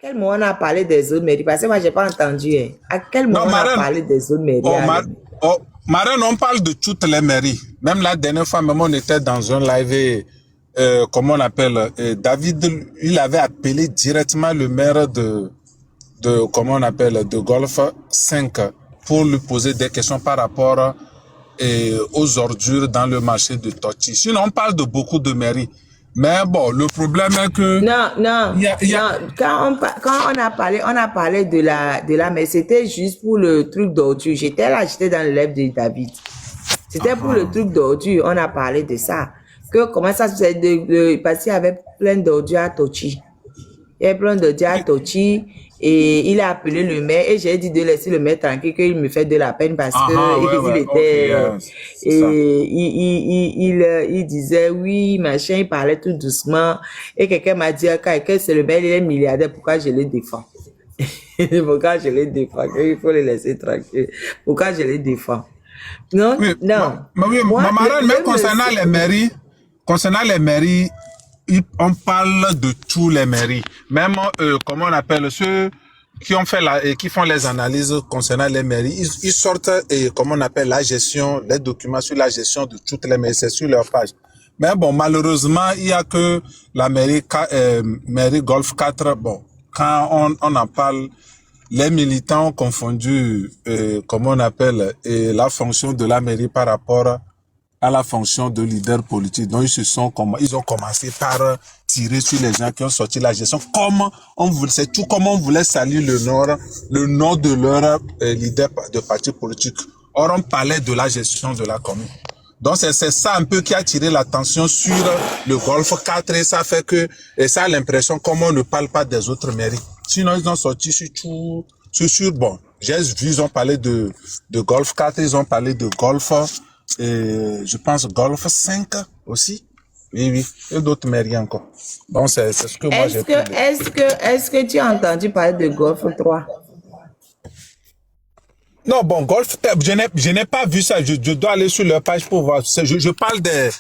quel moment on a parlé des autres mairies? Parce que moi, j'ai pas entendu. Hein. À quel moment Non, on a Maren, parlé des autres mairies? oh, oh, Maren, on parle de toutes les mairies. Même la dernière fois, même on était dans un live et, comment on appelle, David, il avait appelé directement le maire comment on appelle, de Golfe 5 pour lui poser des questions par rapport aux ordures dans le marché de Tochi. Sinon, on parle de beaucoup de mairies. Mais bon, le problème est que Non, non, non. Quand on a parlé de la, mais c'était juste pour le truc d'ordure. J'étais là, j'étais dans le live de David. C'était pour le truc d'ordure. On a parlé de ça. Que comment ça se fait parce qu'il y avait plein d'ordures à Tochi. Il y avait plein d'ordures à Tochi. Et il a appelé le maire et j'ai dit de laisser le maire tranquille, qu'il me fait de la peine parce que ouais, il ouais, était, ok, ça. il disait oui, machin, il parlait tout doucement. Et quelqu'un m'a dit, que c'est le maire, il est milliardaire, pourquoi je le défends? Pourquoi je le défends? Il faut le laisser tranquille. Pourquoi je le défends? Non, Oui, non. oui, Moi, mais concernant les mairies, on parle de tous les mairies. Même, comment on appelle ceux qui ont fait qui font les analyses concernant les mairies, ils sortent, comment on appelle la gestion, les documents sur la gestion de toutes les mairies, c'est sur leur page. Mais bon, malheureusement, il y a que la mairie Golf 4, bon, quand on en parle, les militants ont confondu, comment on appelle, la fonction de la mairie par rapport à la fonction de leader politique. Donc, ils ont commencé par tirer sur les gens qui ont sorti la gestion. C'est tout comme on voulait salir le nom de leur leader de parti politique. Or, on parlait de la gestion de la commune. Donc, c'est ça un peu qui a tiré l'attention sur le Golfe 4 et ça fait que, et ça a l'impression comme on ne parle pas des autres mairies. Sinon, ils ont sorti sur tout, bon, j'ai vu, ils ont parlé de Golfe 4, ils ont parlé de Golfe, je pense Golfe 5 aussi. Oui, oui, et d'autres mairies encore. Donc, c'est ce que moi j'ai pu. Est-ce que tu as entendu parler de Golfe 3? Non, bon, Golf, je n'ai pas vu ça. Je dois aller sur leur page pour voir. Je parle des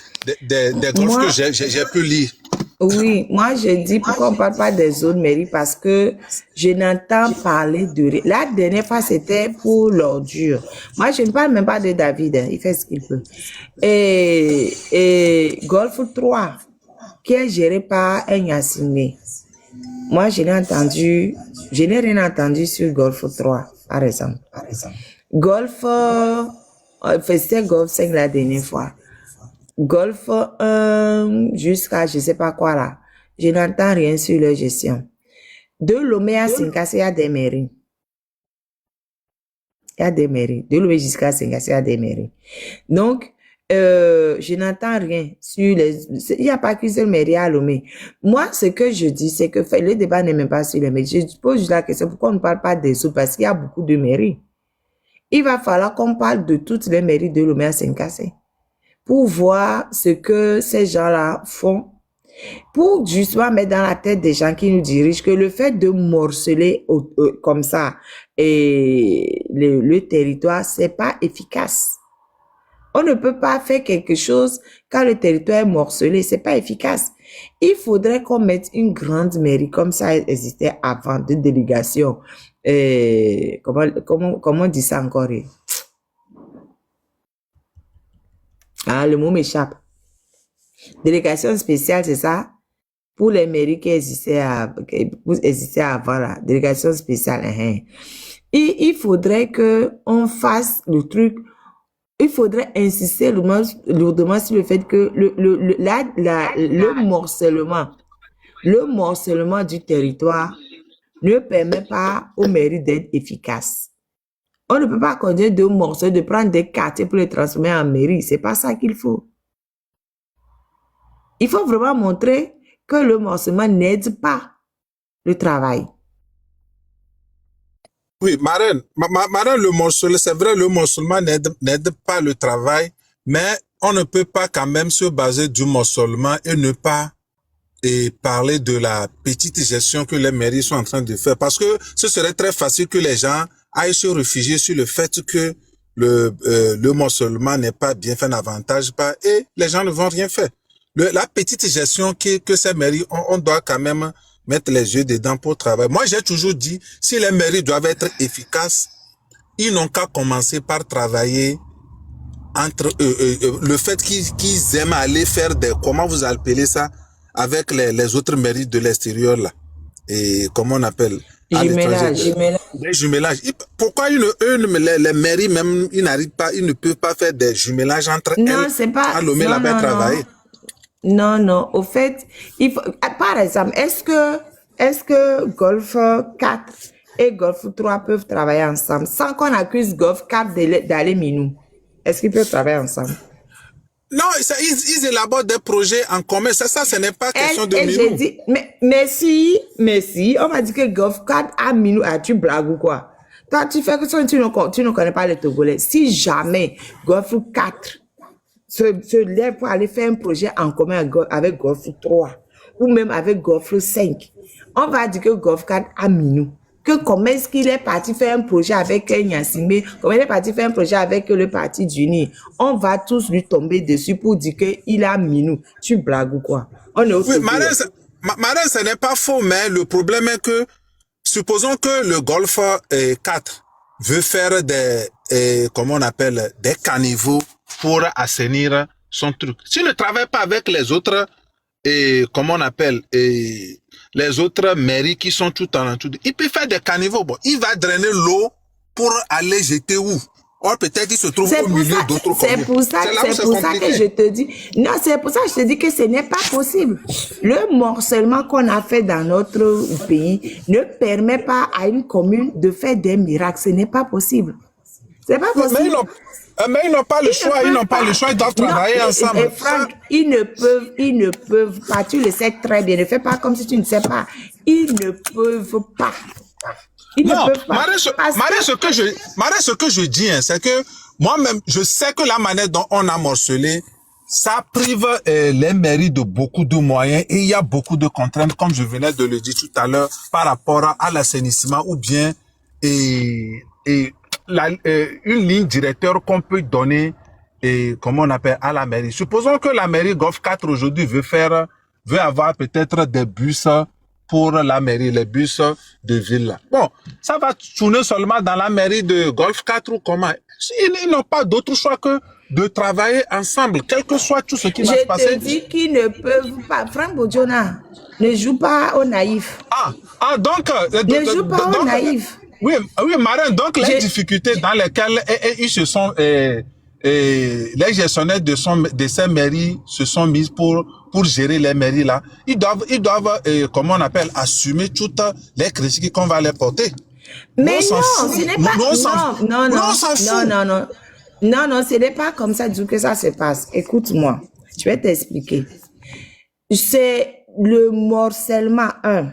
golfs que j'ai pu lire. Oui, moi je dis pourquoi on ne parle pas des autres mairies parce que je n'entends parler de rien. La dernière fois c'était pour l'ordure. Moi je ne parle même pas de David, hein, il fait ce qu'il peut. Et Golf 3 qui est géré par un Yassine. Moi je n'ai rien entendu sur Golf 3 par exemple. Golf, c'était Golf 5 la dernière fois. Golf 1 jusqu'à je sais pas quoi là. Je n'entends rien sur leur gestion. De Lomé à Sinkassé, il y a des mairies. Il y a des mairies. De Lomé jusqu'à Sinkassé, il y a des mairies. Donc, je n'entends rien sur les... Il n'y a pas qu'une seule mairie à Lomé. Moi, ce que je dis, c'est que le débat n'est même pas sur les mairies. Je pose juste la question, pourquoi on ne parle pas des autres? Parce qu'il y a beaucoup de mairies. Il va falloir qu'on parle de toutes les mairies de Lomé à Sinkassé pour voir ce que ces gens-là font, pour justement mettre dans la tête des gens qui nous dirigent que le fait de morceler comme ça et le territoire, c'est pas efficace. On ne peut pas faire quelque chose quand le territoire est morcelé, c'est pas efficace. Il faudrait qu'on mette une grande mairie comme ça existait avant, de délégation. Comment on dit ça encore? Ah, le mot m'échappe. Délégation spéciale, c'est ça? Pour les mairies qui existaient avant là. Délégation spéciale. Il faudrait que on fasse le truc. Il faudrait insister lourdement sur le fait que le morcellement du territoire ne permet pas aux mairies d'être efficaces. On ne peut pas continuer de morceler, de prendre des quartiers pour les transformer en mairie. C'est pas ça qu'il faut. Il faut vraiment montrer que le morcellement n'aide pas le travail. Oui, Marraine, le morcellement, c'est vrai, le morcellement n'aide pas le travail, mais on ne peut pas quand même se baser du morcellement et ne pas parler de la petite gestion que les mairies sont en train de faire. Parce que ce serait très facile que les gens aillent se réfugier sur le fait que le morcellement n'est pas bien fait, n'avantage pas, et les gens ne vont rien faire. La petite gestion que ces mairies, on doit quand même mettre les yeux dedans pour travailler. Moi, j'ai toujours dit, si les mairies doivent être efficaces, ils n'ont qu'à commencer par travailler entre le fait qu'ils aiment aller faire des, comment vous appelez ça, avec les autres mairies de l'extérieur là. Et comment on appelle? Jumelage. Des jumelages. Pourquoi les mairies même, ils n'arrivent pas, ils ne peuvent pas faire des jumelages entre Non, elles c'est pas. à Lomé Non, là-bas non, travailler? non. Non. Au fait, il faut, par exemple, est-ce que Golf 4 et Golf 3 peuvent travailler ensemble sans qu'on accuse Golf 4 d'aller minou? Est-ce qu'ils peuvent travailler ensemble? Non, ils élaborent des projets en commun. Ça, ce n'est pas question de j'ai minou. dit, mais si, on m'a dit que Golf 4 a minou, tu blagues ou quoi? Toi, tu fais que tu ne connais pas les Togolais. Si jamais Golf 4 se lève pour aller faire un projet en commun avec Golf 3 ou même avec Golf 5, on va dire que Golf 4 a minou. Que comment est-ce qu'il est parti faire un projet avec Nyasimé, comment il est parti faire un projet avec le parti d'Uni. On va tous lui tomber dessus pour dire qu'il a minou. Tu blagues ou quoi? On est au Oui, Marin, ce n'est pas faux, mais le problème est que, supposons que le Golf 4 veut faire comment on appelle, des caniveaux pour assainir son truc. S'il ne travaille pas avec les autres, comment on appelle, les autres mairies qui sont tout en tout, il peut faire des caniveaux. Bon, il va drainer l'eau pour aller jeter où? Or, peut-être qu'il se trouve au milieu d'autres communes. C'est pour ça que je te dis. Non, c'est pour ça que je te dis que ce n'est pas possible. Le morcellement qu'on a fait dans notre pays ne permet pas à une commune de faire des miracles. Ce n'est pas possible. C'est pas possible. Mais ils n'ont pas le choix, ils n'ont pas le choix, ils doivent travailler ensemble. Et Franck, ils ne peuvent pas, tu le sais très bien, ne fais pas comme si tu ne sais pas. Ils ne peuvent pas. Non, Marie, ce que je dis, hein, c'est que moi-même, je sais que la manière dont on a morcelé, ça prive les mairies de beaucoup de moyens et il y a beaucoup de contraintes, comme je venais de le dire tout à l'heure, par rapport à l'assainissement ou bien une ligne directeur qu'on peut donner comment on appelle à la mairie. Supposons que la mairie Golf 4 aujourd'hui veut avoir peut-être des bus pour la mairie, les bus de ville. Bon, ça va tourner seulement dans la mairie de Golf 4 ou comment? Ils n'ont pas d'autre choix que de travailler ensemble, quel que soit tout ce qui va se passer. Je te dis qu'ils ne peuvent pas. Franck Bojona ne joue pas au naïf. Donc... ne joue pas au naïf. Oui, Marin, donc les difficultés dans lesquelles ils se sont... les gestionnaires de ces mairies se sont mis pour gérer les mairies là. Ils doivent comment on appelle, assumer toutes les critiques qu'on va les porter. Mais non, ce n'est pas... Non, ce n'est pas comme ça du tout que ça se passe. Écoute-moi, je vais t'expliquer. C'est le morcellement 1.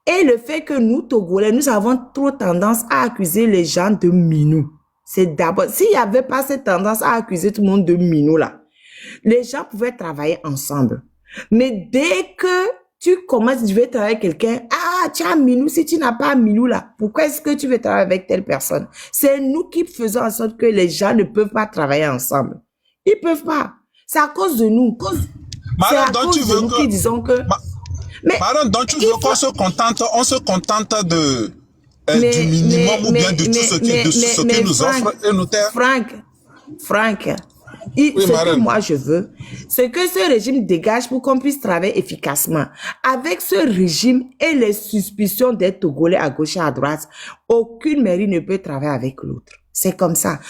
Et le fait que nous, Togolais, nous avons trop tendance à accuser les gens de minou. C'est d'abord, s'il n'y avait pas cette tendance à accuser tout le monde de minou là, les gens pouvaient travailler ensemble. Mais dès que tu commences, tu veux travailler avec quelqu'un, tu as minou, si tu n'as pas minou là, pourquoi est-ce que tu veux travailler avec telle personne? C'est nous qui faisons en sorte que les gens ne peuvent pas travailler ensemble. Ils ne peuvent pas. C'est à cause de nous. C'est à cause de nous qui disons que... Madame, donc tu veux qu'on se contente de... du minimum ou bien de tout ce qui nous offre et nous terre. Franck, ce que moi je veux, c'est que ce régime dégage pour qu'on puisse travailler efficacement. Avec ce régime et les suspicions des Togolais à gauche et à droite, aucune mairie ne peut travailler avec l'autre. C'est comme ça.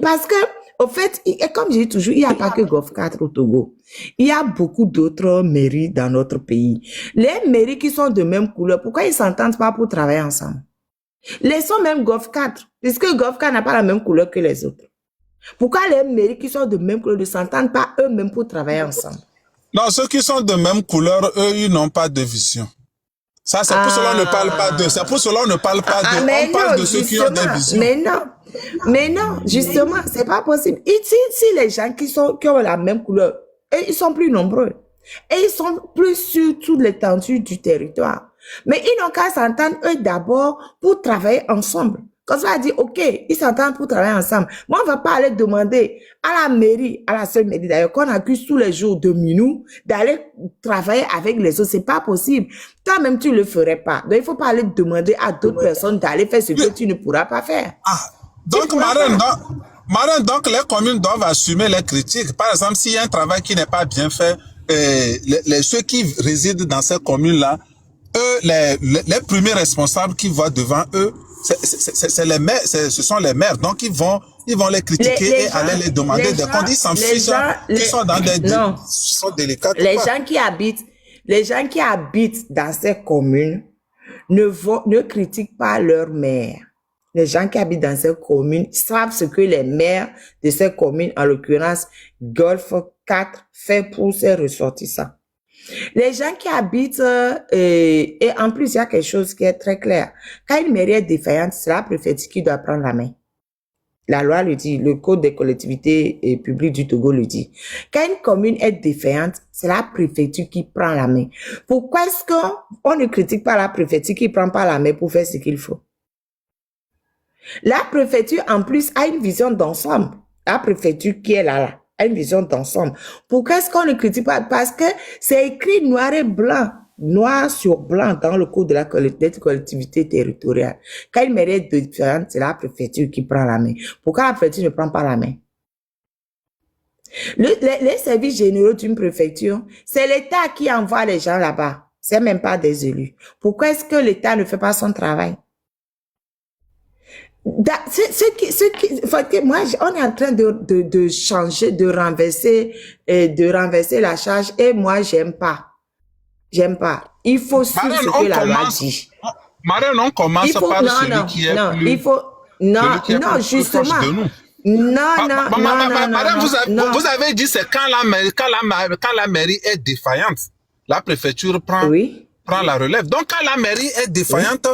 Parce que, au fait, et comme je dis toujours, il n'y a pas que Golf 4 au Togo. Il y a beaucoup d'autres mairies dans notre pays. Les mairies qui sont de même couleur, pourquoi ils ne s'entendent pas pour travailler ensemble? Laissons même Golf 4, puisque Golf 4 n'a pas la même couleur que les autres. Pourquoi les mairies qui sont de même couleur ne s'entendent pas eux-mêmes pour travailler ensemble? Non, ceux qui sont de même couleur, eux, ils n'ont pas de vision. Ça, c'est pour cela qu'on ne parle pas d'eux. C'est pour cela qu'on ne parle pas d'eux. On parle de ceux qui ont des visions. Mais non, justement, c'est pas possible. Si les gens qui ont la même couleur, ils sont plus nombreux. Et ils sont plus sur toute l'étendue du territoire. Mais ils n'ont qu'à s'entendre eux d'abord pour travailler ensemble. Quand on va dire, OK, ils s'entendent pour travailler ensemble. Moi, on va pas aller demander à la mairie, à la seule mairie d'ailleurs, qu'on accuse tous les jours de minou, d'aller travailler avec les autres. C'est pas possible. Toi-même, tu le ferais pas. Donc, il faut pas aller demander à d'autres personnes d'aller faire ce que tu ne pourras pas faire. Ah, donc, Marraine, donc les communes doivent assumer les critiques. Par exemple, s'il y a un travail qui n'est pas bien fait, ceux qui résident dans ces communes-là, eux, les premiers responsables qui voient devant eux, c'est les maires, ce sont les maires. Donc, ils vont les critiquer et aller les demander des comptes. Ils s'en fichent, ils sont dans des sont délicats. Les gens qui habitent dans ces communes ne critiquent pas leur maire. Les gens qui habitent dans ces communes savent ce que les maires de ces communes, en l'occurrence Golfe 4, fait pour ses ressortissants. Les gens qui habitent, et en plus, il y a quelque chose qui est très clair. Quand une mairie est défaillante, c'est la préfecture qui doit prendre la main. La loi le dit, le code des collectivités publiques du Togo le dit. Quand une commune est défaillante, c'est la préfecture qui prend la main. Pourquoi est-ce qu'on ne critique pas la préfecture qui prend pas la main pour faire ce qu'il faut? La préfecture, en plus, a une vision d'ensemble. La préfecture qui est là, a une vision d'ensemble. Pourquoi est-ce qu'on ne critique pas? Parce que c'est écrit noir et blanc, noir sur blanc dans le code de la collectivité territoriale. Quand une mairie est différente, c'est la préfecture qui prend la main. Pourquoi la préfecture ne prend pas la main? Les services généraux d'une préfecture, c'est l'État qui envoie les gens là-bas. C'est même pas des élus. Pourquoi est-ce que l'État ne fait pas son travail? Moi, on est en train de changer, de renverser la charge et moi, j'aime pas. Il faut suivre ce que la loi dit. Marraine, on commence par celui qui est plus... justement. Vous avez dit c'est quand la mairie est défaillante, la préfecture prend la relève. Donc, quand la mairie est défaillante,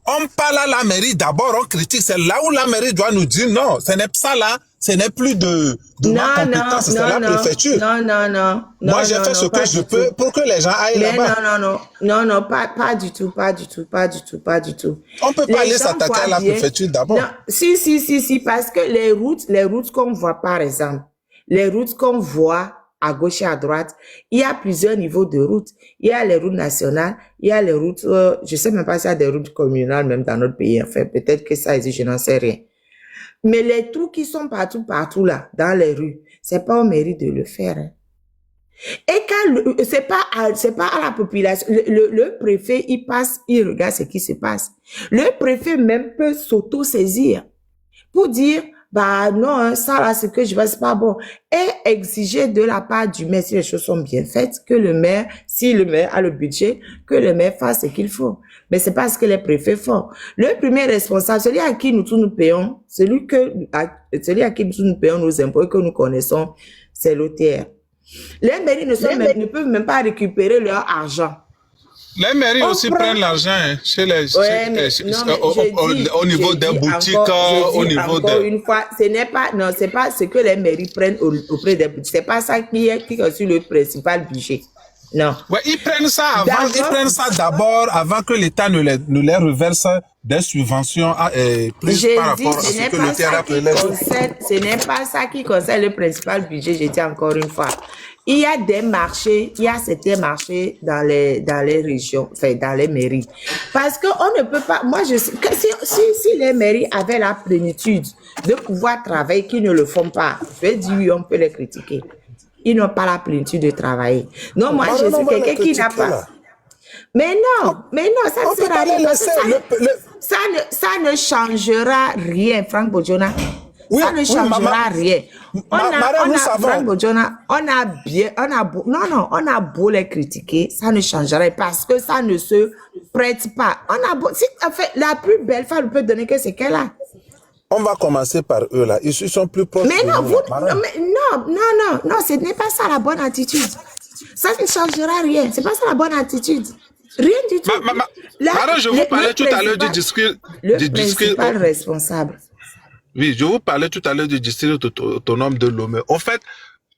on parle à la mairie d'abord, on critique. C'est là où la mairie doit nous dire non, ce n'est pas là, ce n'est plus de ma compétence, c'est la préfecture. Non. Moi, j'ai fait ce que je peux pour que les gens aillent là-bas. Non, pas du tout. On peut pas aller s'attaquer à la préfecture d'abord. Si, parce que les routes qu'on voit, par exemple, les routes qu'on voit à gauche et à droite, il y a plusieurs niveaux de routes. Il y a les routes nationales, il y a les routes, je sais même pas s'il y a des routes communales même dans notre pays. Enfin, peut-être que ça existe, je n'en sais rien. Mais les trous qui sont partout là, dans les rues, c'est pas aux mairies de le faire. Hein. Et quand c'est pas à la population, le préfet, il passe, il regarde ce qui se passe. Le préfet même peut s'auto-saisir pour dire, bah non, ça là, ce que je vois, c'est pas bon. Et exiger de la part du maire, si les choses sont bien faites, que le maire, si le maire a le budget, que le maire fasse ce qu'il faut. Mais c'est pas ce que les préfets font. Le premier responsable, celui à qui nous tous nous payons, celui à qui nous tous nous payons nos impôts et que nous connaissons, c'est l'OTR. Les mairies ne peuvent même pas récupérer leur argent. Les mairies aussi prennent l'argent chez les, au niveau des boutiques, au niveau encore une fois, c'est pas ce que les mairies prennent auprès des boutiques. C'est pas ça qui est sur le principal budget. Non. Ouais, ils prennent ça d'abord avant que l'État ne les reverse des subventions prises par rapport à ce que l'État a prélevé. Ce n'est pas ça qui concerne le principal budget, je dis encore une fois. Il y a des marchés, il y a certains marchés dans les régions, enfin dans les mairies. Parce que on ne peut pas, moi je sais que si les mairies avaient la plénitude de pouvoir travailler, qu'ils ne le font pas, je vais dire oui, on peut les critiquer. Ils n'ont pas la plénitude de travailler. Non, moi je suis quelqu'un qui n'a pas. Mais non, ça ne sert à rien. Ça ne changera rien, Franck Bojona. Oui, ça ne changera rien. Franck Bojona, on a beau les critiquer, ça ne changera rien parce que ça ne se prête pas. La plus belle femme ne peut donner que ce qu'elle a. On va commencer par eux là. Ils sont plus proches. Mais non, non, ce n'est pas ça la bonne attitude. Ça ne changera rien. C'est pas ça la bonne attitude. Rien du tout. Madame, je vous parlais tout à l'heure du discours. Le principal responsable. Oui, je vous parlais tout à l'heure du district autonome de Lomé. En fait,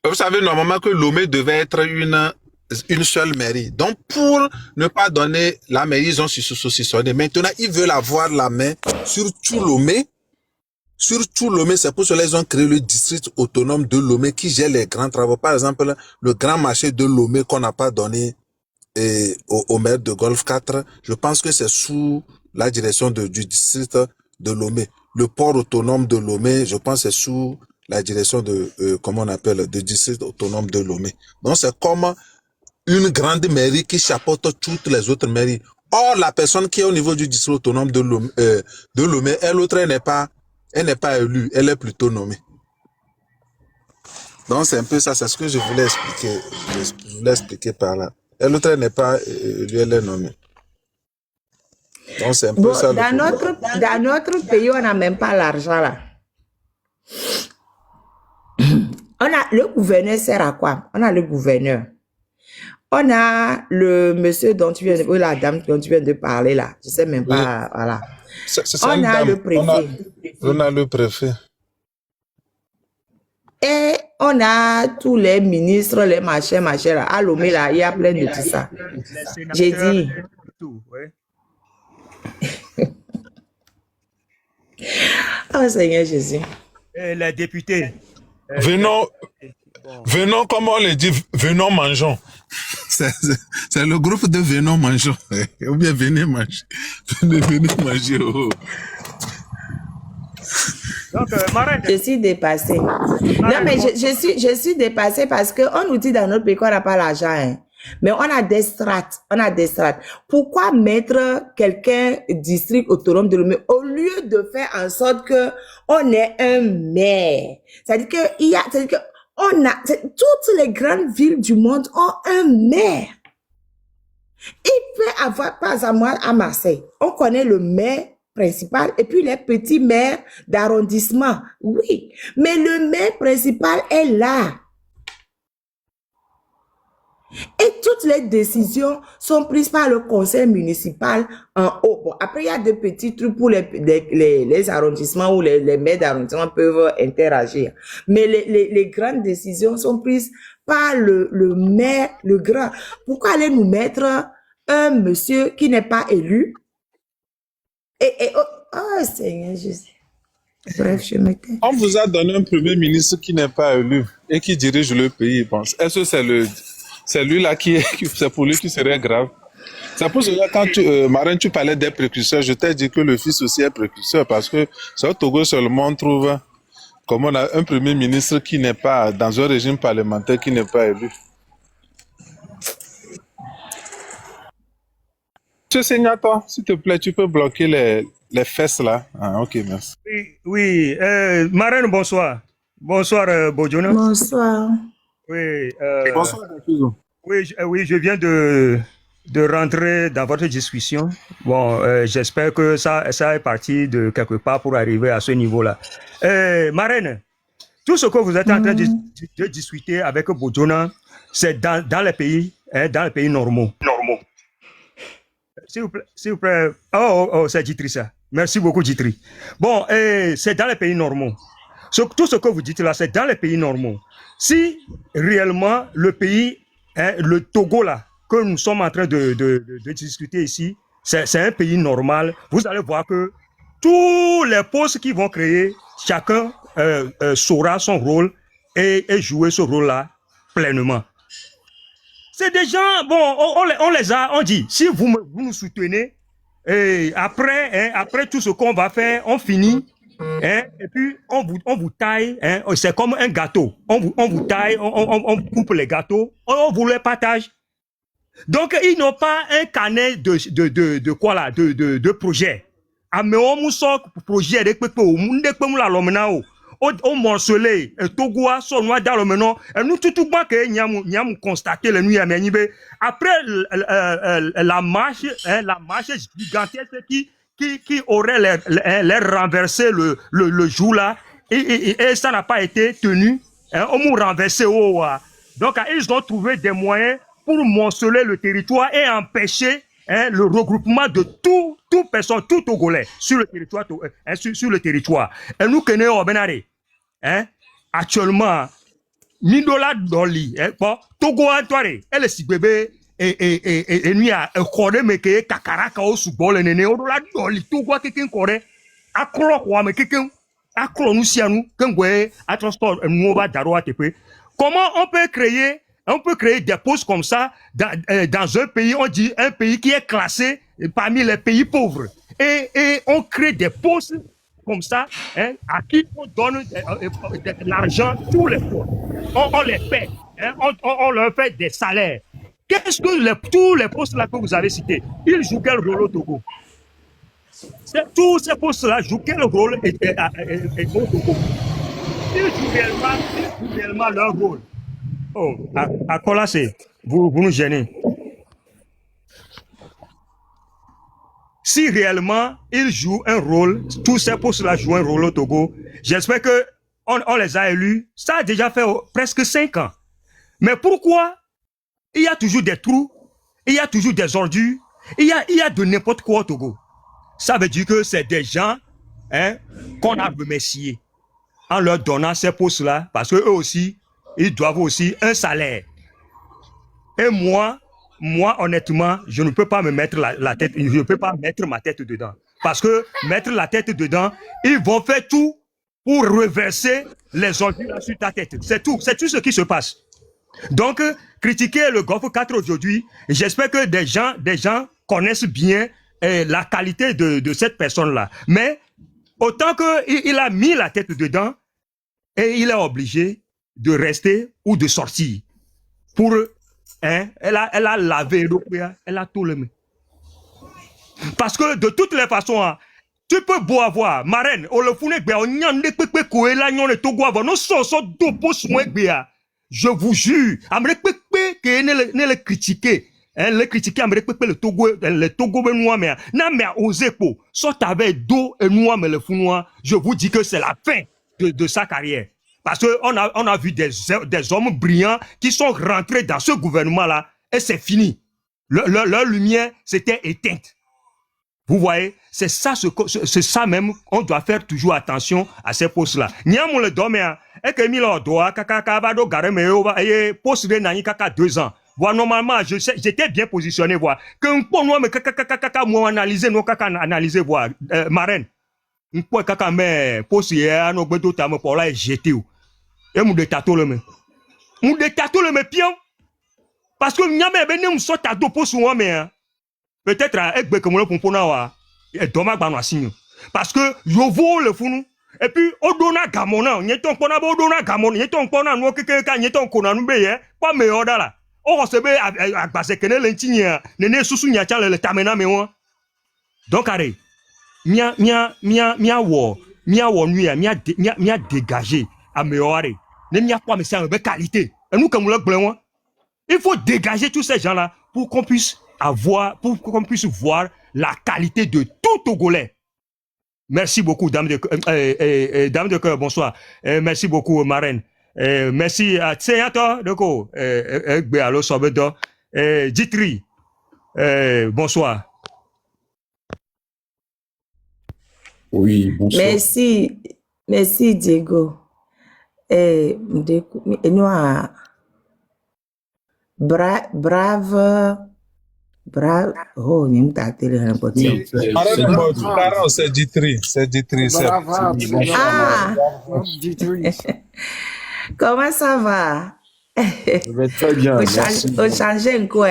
vous savez normalement que Lomé devait être une seule mairie. Donc, pour ne pas donner la mairie, ils ont saucissonné. Maintenant, ils veulent avoir la main sur tout Lomé. Sur tout Lomé, c'est pour cela qu'ils ont créé le district autonome de Lomé qui gère les grands travaux. Par exemple, le grand marché de Lomé qu'on n'a pas donné au maire de Golfe 4, je pense que c'est sous la direction du district de Lomé. Le port autonome de Lomé, je pense que c'est sous la direction de, comment on appelle, du district autonome de Lomé. Donc, c'est comme une grande mairie qui chapeaute toutes les autres mairies. Or, la personne qui est au niveau du district autonome de Lomé, elle n'est pas élue, elle est plutôt nommée. Donc, c'est un peu ça, c'est ce que je voulais expliquer. Je voulais expliquer par là. Et l'autre n'est pas élue, elle est nommée. Donc, c'est un peu ça. Dans notre pays, on n'a même pas l'argent là. Le gouverneur sert à quoi? On a le gouverneur. On a le monsieur dont tu viens, ou la dame dont tu viens de parler là. Je sais même pas, oui. Voilà. On a le préfet. On a le préfet. Et on a tous les ministres, les machins là. À Lomé là, il y a plein de tout ça. J'ai dit. Oh Seigneur Jésus. Et les députés. Venons, comme on le dit, venons mangeons. C'est le groupe de venons mangeons. Ou bien venez manger. Venez manger. Oh. Donc, Marraine. Je suis dépassée. Non, mais je suis dépassée parce qu'on nous dit dans notre pays qu'on n'a pas l'argent. Hein. Mais on a des strates. Pourquoi mettre quelqu'un district autonome de Lomé au lieu de faire en sorte que on ait un maire? C'est-à-dire que toutes les grandes villes du monde ont un maire. Il peut avoir, par exemple, à Marseille, on connaît le maire principal et puis les petits maires d'arrondissement. Oui, mais le maire principal est là. Et toutes les décisions sont prises par le conseil municipal en haut. Bon, après, il y a des petits trucs pour les arrondissements où les maires d'arrondissement peuvent interagir. Mais les grandes décisions sont prises par le maire, le grand. Pourquoi aller nous mettre un monsieur qui n'est pas élu? Oh Seigneur Jésus. Bref, je me tais. On vous a donné un premier ministre qui n'est pas élu et qui dirige le pays, je pense. Est-ce que c'est lui-là c'est pour lui qui serait grave? C'est pour cela, quand Marraine, tu parlais des précurseurs, je t'ai dit que le fils aussi est précurseur parce que c'est au Togo seulement on trouve comme on a un premier ministre qui n'est pas dans un régime parlementaire, qui n'est pas élu. Monsieur Seignator, s'il te plaît, tu peux bloquer les fesses là. Ah, ok, merci. Oui. Marraine, bonsoir. Bonsoir, Bodjona. Bonsoir. Oui. Bonsoir, Dakizo. Oui, je viens de rentrer dans votre discussion. Bon, j'espère que ça est parti de quelque part pour arriver à ce niveau-là. Marraine, tout ce que vous êtes en train de discuter avec Bodjona, c'est dans les pays normaux. S'il vous plaît. Oh, c'est Jitri ça. Merci beaucoup, Jitri. Bon, c'est dans les pays normaux. Tout ce que vous dites là, c'est dans les pays normaux. Si réellement le pays, le Togo là, que nous sommes en train de discuter ici, c'est un pays normal, vous allez voir que tous les postes qu'ils vont créer, chacun saura son rôle et jouer ce rôle-là pleinement. C'est des gens, bon, on dit, si vous nous soutenez, et après tout ce qu'on va faire, on finit, et puis on vous taille, c'est comme un gâteau. On vous taille, on coupe les gâteaux, on vous les partage. Donc, ils n'ont pas un carnet de quoi là, de projet. Mais on sort projet au morcelé Togoa son noir dans le menon et nous tout que nyam constaté le nuit après la marche gigantesque qui aurait les renversé le jour là et ça n'a pas été tenu on m'a renversé donc ils ont trouvé des moyens pour morceler le territoire et empêcher le regroupement de tout personne, tout Togolais sur le territoire. Et nous connaissons actuellement, $1000 doli, bon, Togo Antoine, elle est si bébé, et nous a coré, mais que kakaraka au sous-bol, et néné, $1000 doli, Togo a quelqu'un coré, à cro, quoi, mais quelqu'un, à cro, nous, si à nous, qu'un goué, à transport, nous, va d'arroa, comment on peut créer des postes comme ça dans un pays, on dit un pays qui est classé parmi les pays pauvres. Et on crée des postes comme ça, hein, à qui on donne de l'argent tous les fois. On les paie, hein, on leur fait des salaires. Qu'est-ce que tous les postes là que vous avez cités, ils jouent quel rôle au Togo? Tous ces postes-là jouent quel rôle au Togo? Ils jouent réellement leur rôle. Oh, à quoi là c'est? Vous nous gênez. Si réellement ils jouent un rôle, tous ces postes-là jouent un rôle au Togo, j'espère que on les a élus. Ça a déjà fait presque 5 ans. Mais pourquoi il y a toujours des trous, il y a toujours des ordures, il y a de n'importe quoi au Togo? Ça veut dire que c'est des gens, hein, qu'on a remerciés en leur donnant ces postes-là, parce que eux aussi, ils doivent aussi un salaire. Et moi, honnêtement, je ne peux pas me mettre la tête, je ne peux pas mettre ma tête dedans. Parce que mettre la tête dedans, ils vont faire tout pour reverser les ordures sur ta tête. C'est tout ce qui se passe. Donc, critiquer le Golfe 4 aujourd'hui, j'espère que des gens connaissent bien la qualité de cette personne-là. Mais, autant qu'il a mis la tête dedans, et il est obligé de rester ou de sortir. Pour, hein, elle a lavé l'eau, elle a tout le main. Parce que de toutes les façons, hein, tu peux beau avoir, marraine, je vous jure, ne le critiquer. Le critiquer, le Togo benoît, mais n'a mais osé pour, soit avec dos et noir, mais le fou noir, je vous dis que c'est la fin de sa carrière. Parce qu'on a vu des hommes brillants qui sont rentrés dans ce gouvernement-là et c'est fini. Leur lumière s'était éteinte. Vous voyez, c'est ça même, on doit faire toujours attention à ces postes-là. Niamou le domaine, et que Milo doit, kakakabado garemeo, et poste de nani kaka 2 ans. Voilà, normalement, j'étais bien positionné, voilà. Que un peu moi, mais kakakakaka, moi, analyser, non, kaka, analyser, voilà, marraine. Un peu kaka, mais, poste, ya, no, bedo, ta, me, pour là, jeté, et mou de tato le me. Mou de tato le me, pion. Parce que, nyame, ben, nous, soit ta do, poste, moi, mais, peut-être, avec comme le pompona, wa, et dommage, bah, signe. Parce que, je vaux le fou, et puis, odona gamona, nyeton kona, odona gamona, nyeton kona, no, keka, nyeton kona, nou, be, pas meilleur, là. On se met à base que l'intinier, n'est sous nya le tamena me wa. Donc arrête. Mia dégagé améliorer. Ne mia pas mais c'est une qualité. Et nous comme le blanc, il faut dégager tous ces gens-là pour qu'on puisse voir la qualité de tout Togolais. Merci beaucoup dame de cœur, bonsoir. Merci beaucoup marraine. Merci à Tseyato, Doko, Allo Sobedo, Ditri, bonsoir. Oui, bonsoir. Merci Diego. Et nous brave, oh, nous t'as télé n'importe quoi. C'est Ditri, Ah, comment ça va? Je vais très bien. On change quoi?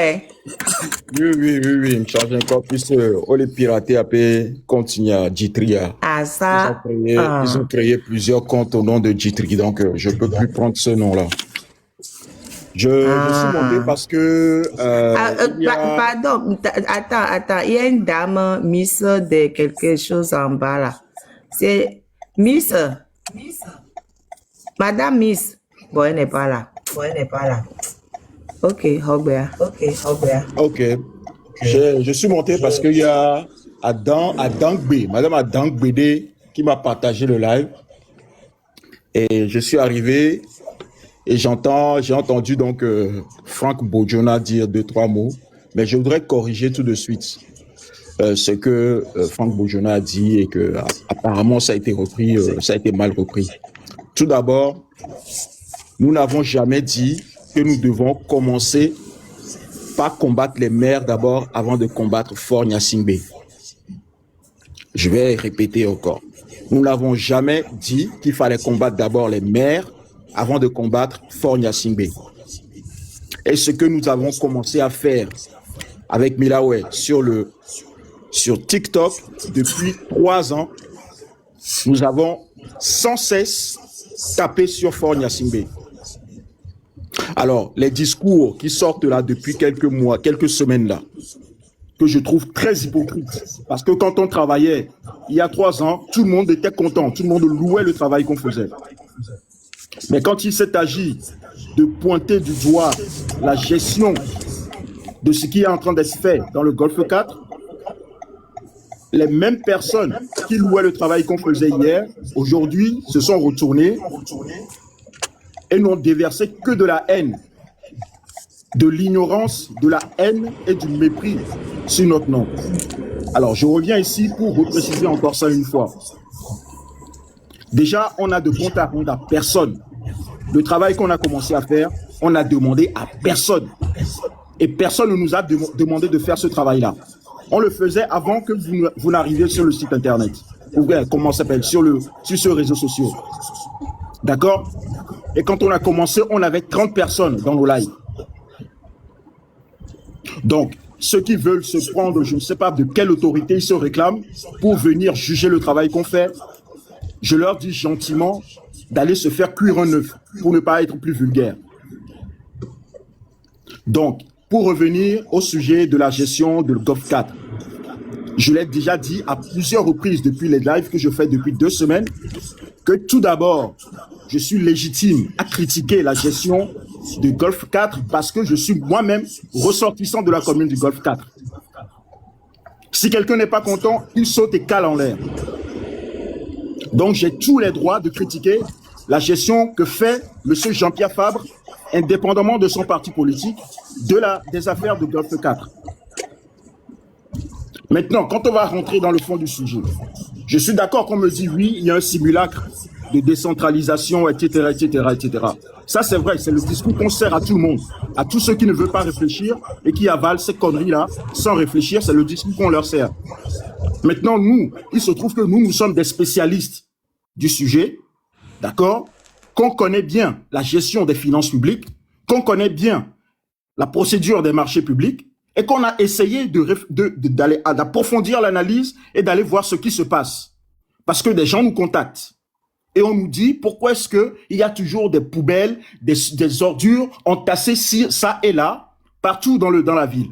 Oui, on change encore plus. On les pirater après continuer à Jitria. Ah, ça. Ils ont créé plusieurs comptes au nom de Jitri, donc je ne peux plus prendre ce nom-là. Je suis monté parce que. Pardon, attends, il y a une dame, Miss de quelque chose en bas là. C'est Miss. Madame Miss. Bon, elle n'est pas là. Ok, Robert. Ok. Je suis monté parce qu'il y a Adangbe, Madame Adangbede qui m'a partagé le live. Et je suis arrivé et j'ai entendu donc Franck Bojona dire 2-3 mots. Mais je voudrais corriger tout de suite ce que Franck Bojona a dit et que apparemment ça a été repris, ça a été mal repris. Tout d'abord, nous n'avons jamais dit que nous devons commencer par combattre les maires d'abord avant de combattre Faure Gnassingbé. Je vais répéter encore. Nous n'avons jamais dit qu'il fallait combattre d'abord les maires avant de combattre Faure Gnassingbé. Et ce que nous avons commencé à faire avec Milawe sur TikTok depuis 3 ans, nous avons sans cesse tapé sur Faure Gnassingbé. Alors, les discours qui sortent là depuis quelques mois, quelques semaines là, que je trouve très hypocrites, parce que quand on travaillait il y a 3 ans, tout le monde était content, tout le monde louait le travail qu'on faisait. Mais quand il s'est agi de pointer du doigt la gestion de ce qui est en train d'être fait dans le Golfe 4, les mêmes personnes qui louaient le travail qu'on faisait hier, aujourd'hui, se sont retournées et n'ont déversé que de la haine, de l'ignorance, de la haine et du mépris sur notre nom. Alors, je reviens ici pour repréciser encore ça une fois. Déjà, on a de compte à rendre à personne. Le travail qu'on a commencé à faire, on a demandé à personne. Et personne ne nous a demandé de faire ce travail-là. On le faisait avant que vous n'arriviez sur le site internet. Ou bien, comment ça s'appelle, sur ce réseau social. D'accord? Et quand on a commencé, on avait 30 personnes dans nos lives. Donc, ceux qui veulent se prendre, je ne sais pas de quelle autorité ils se réclament pour venir juger le travail qu'on fait, je leur dis gentiment d'aller se faire cuire un œuf pour ne pas être plus vulgaire. Donc, pour revenir au sujet de la gestion de Golfe 4, je l'ai déjà dit à plusieurs reprises depuis les lives que je fais depuis 2 semaines, que tout d'abord, je suis légitime à critiquer la gestion du Golfe 4 parce que je suis moi-même ressortissant de la commune du Golfe 4. Si quelqu'un n'est pas content, il saute et cale en l'air. Donc j'ai tous les droits de critiquer la gestion que fait M. Jean-Pierre Fabre, indépendamment de son parti politique, des affaires du Golfe 4. Maintenant, quand on va rentrer dans le fond du sujet, je suis d'accord qu'on me dit oui, il y a un simulacre de décentralisation, etc., etc., etc. Ça, c'est vrai, c'est le discours qu'on sert à tout le monde, à tous ceux qui ne veulent pas réfléchir et qui avalent ces conneries-là sans réfléchir, c'est le discours qu'on leur sert. Maintenant, nous, il se trouve que nous sommes des spécialistes du sujet, d'accord, qu'on connaît bien la gestion des finances publiques, qu'on connaît bien la procédure des marchés publics et qu'on a essayé d'aller d'approfondir l'analyse et d'aller voir ce qui se passe. Parce que des gens nous contactent. Et on nous dit pourquoi est-ce qu'il y a toujours des poubelles, des ordures entassées ça et là, partout dans la ville.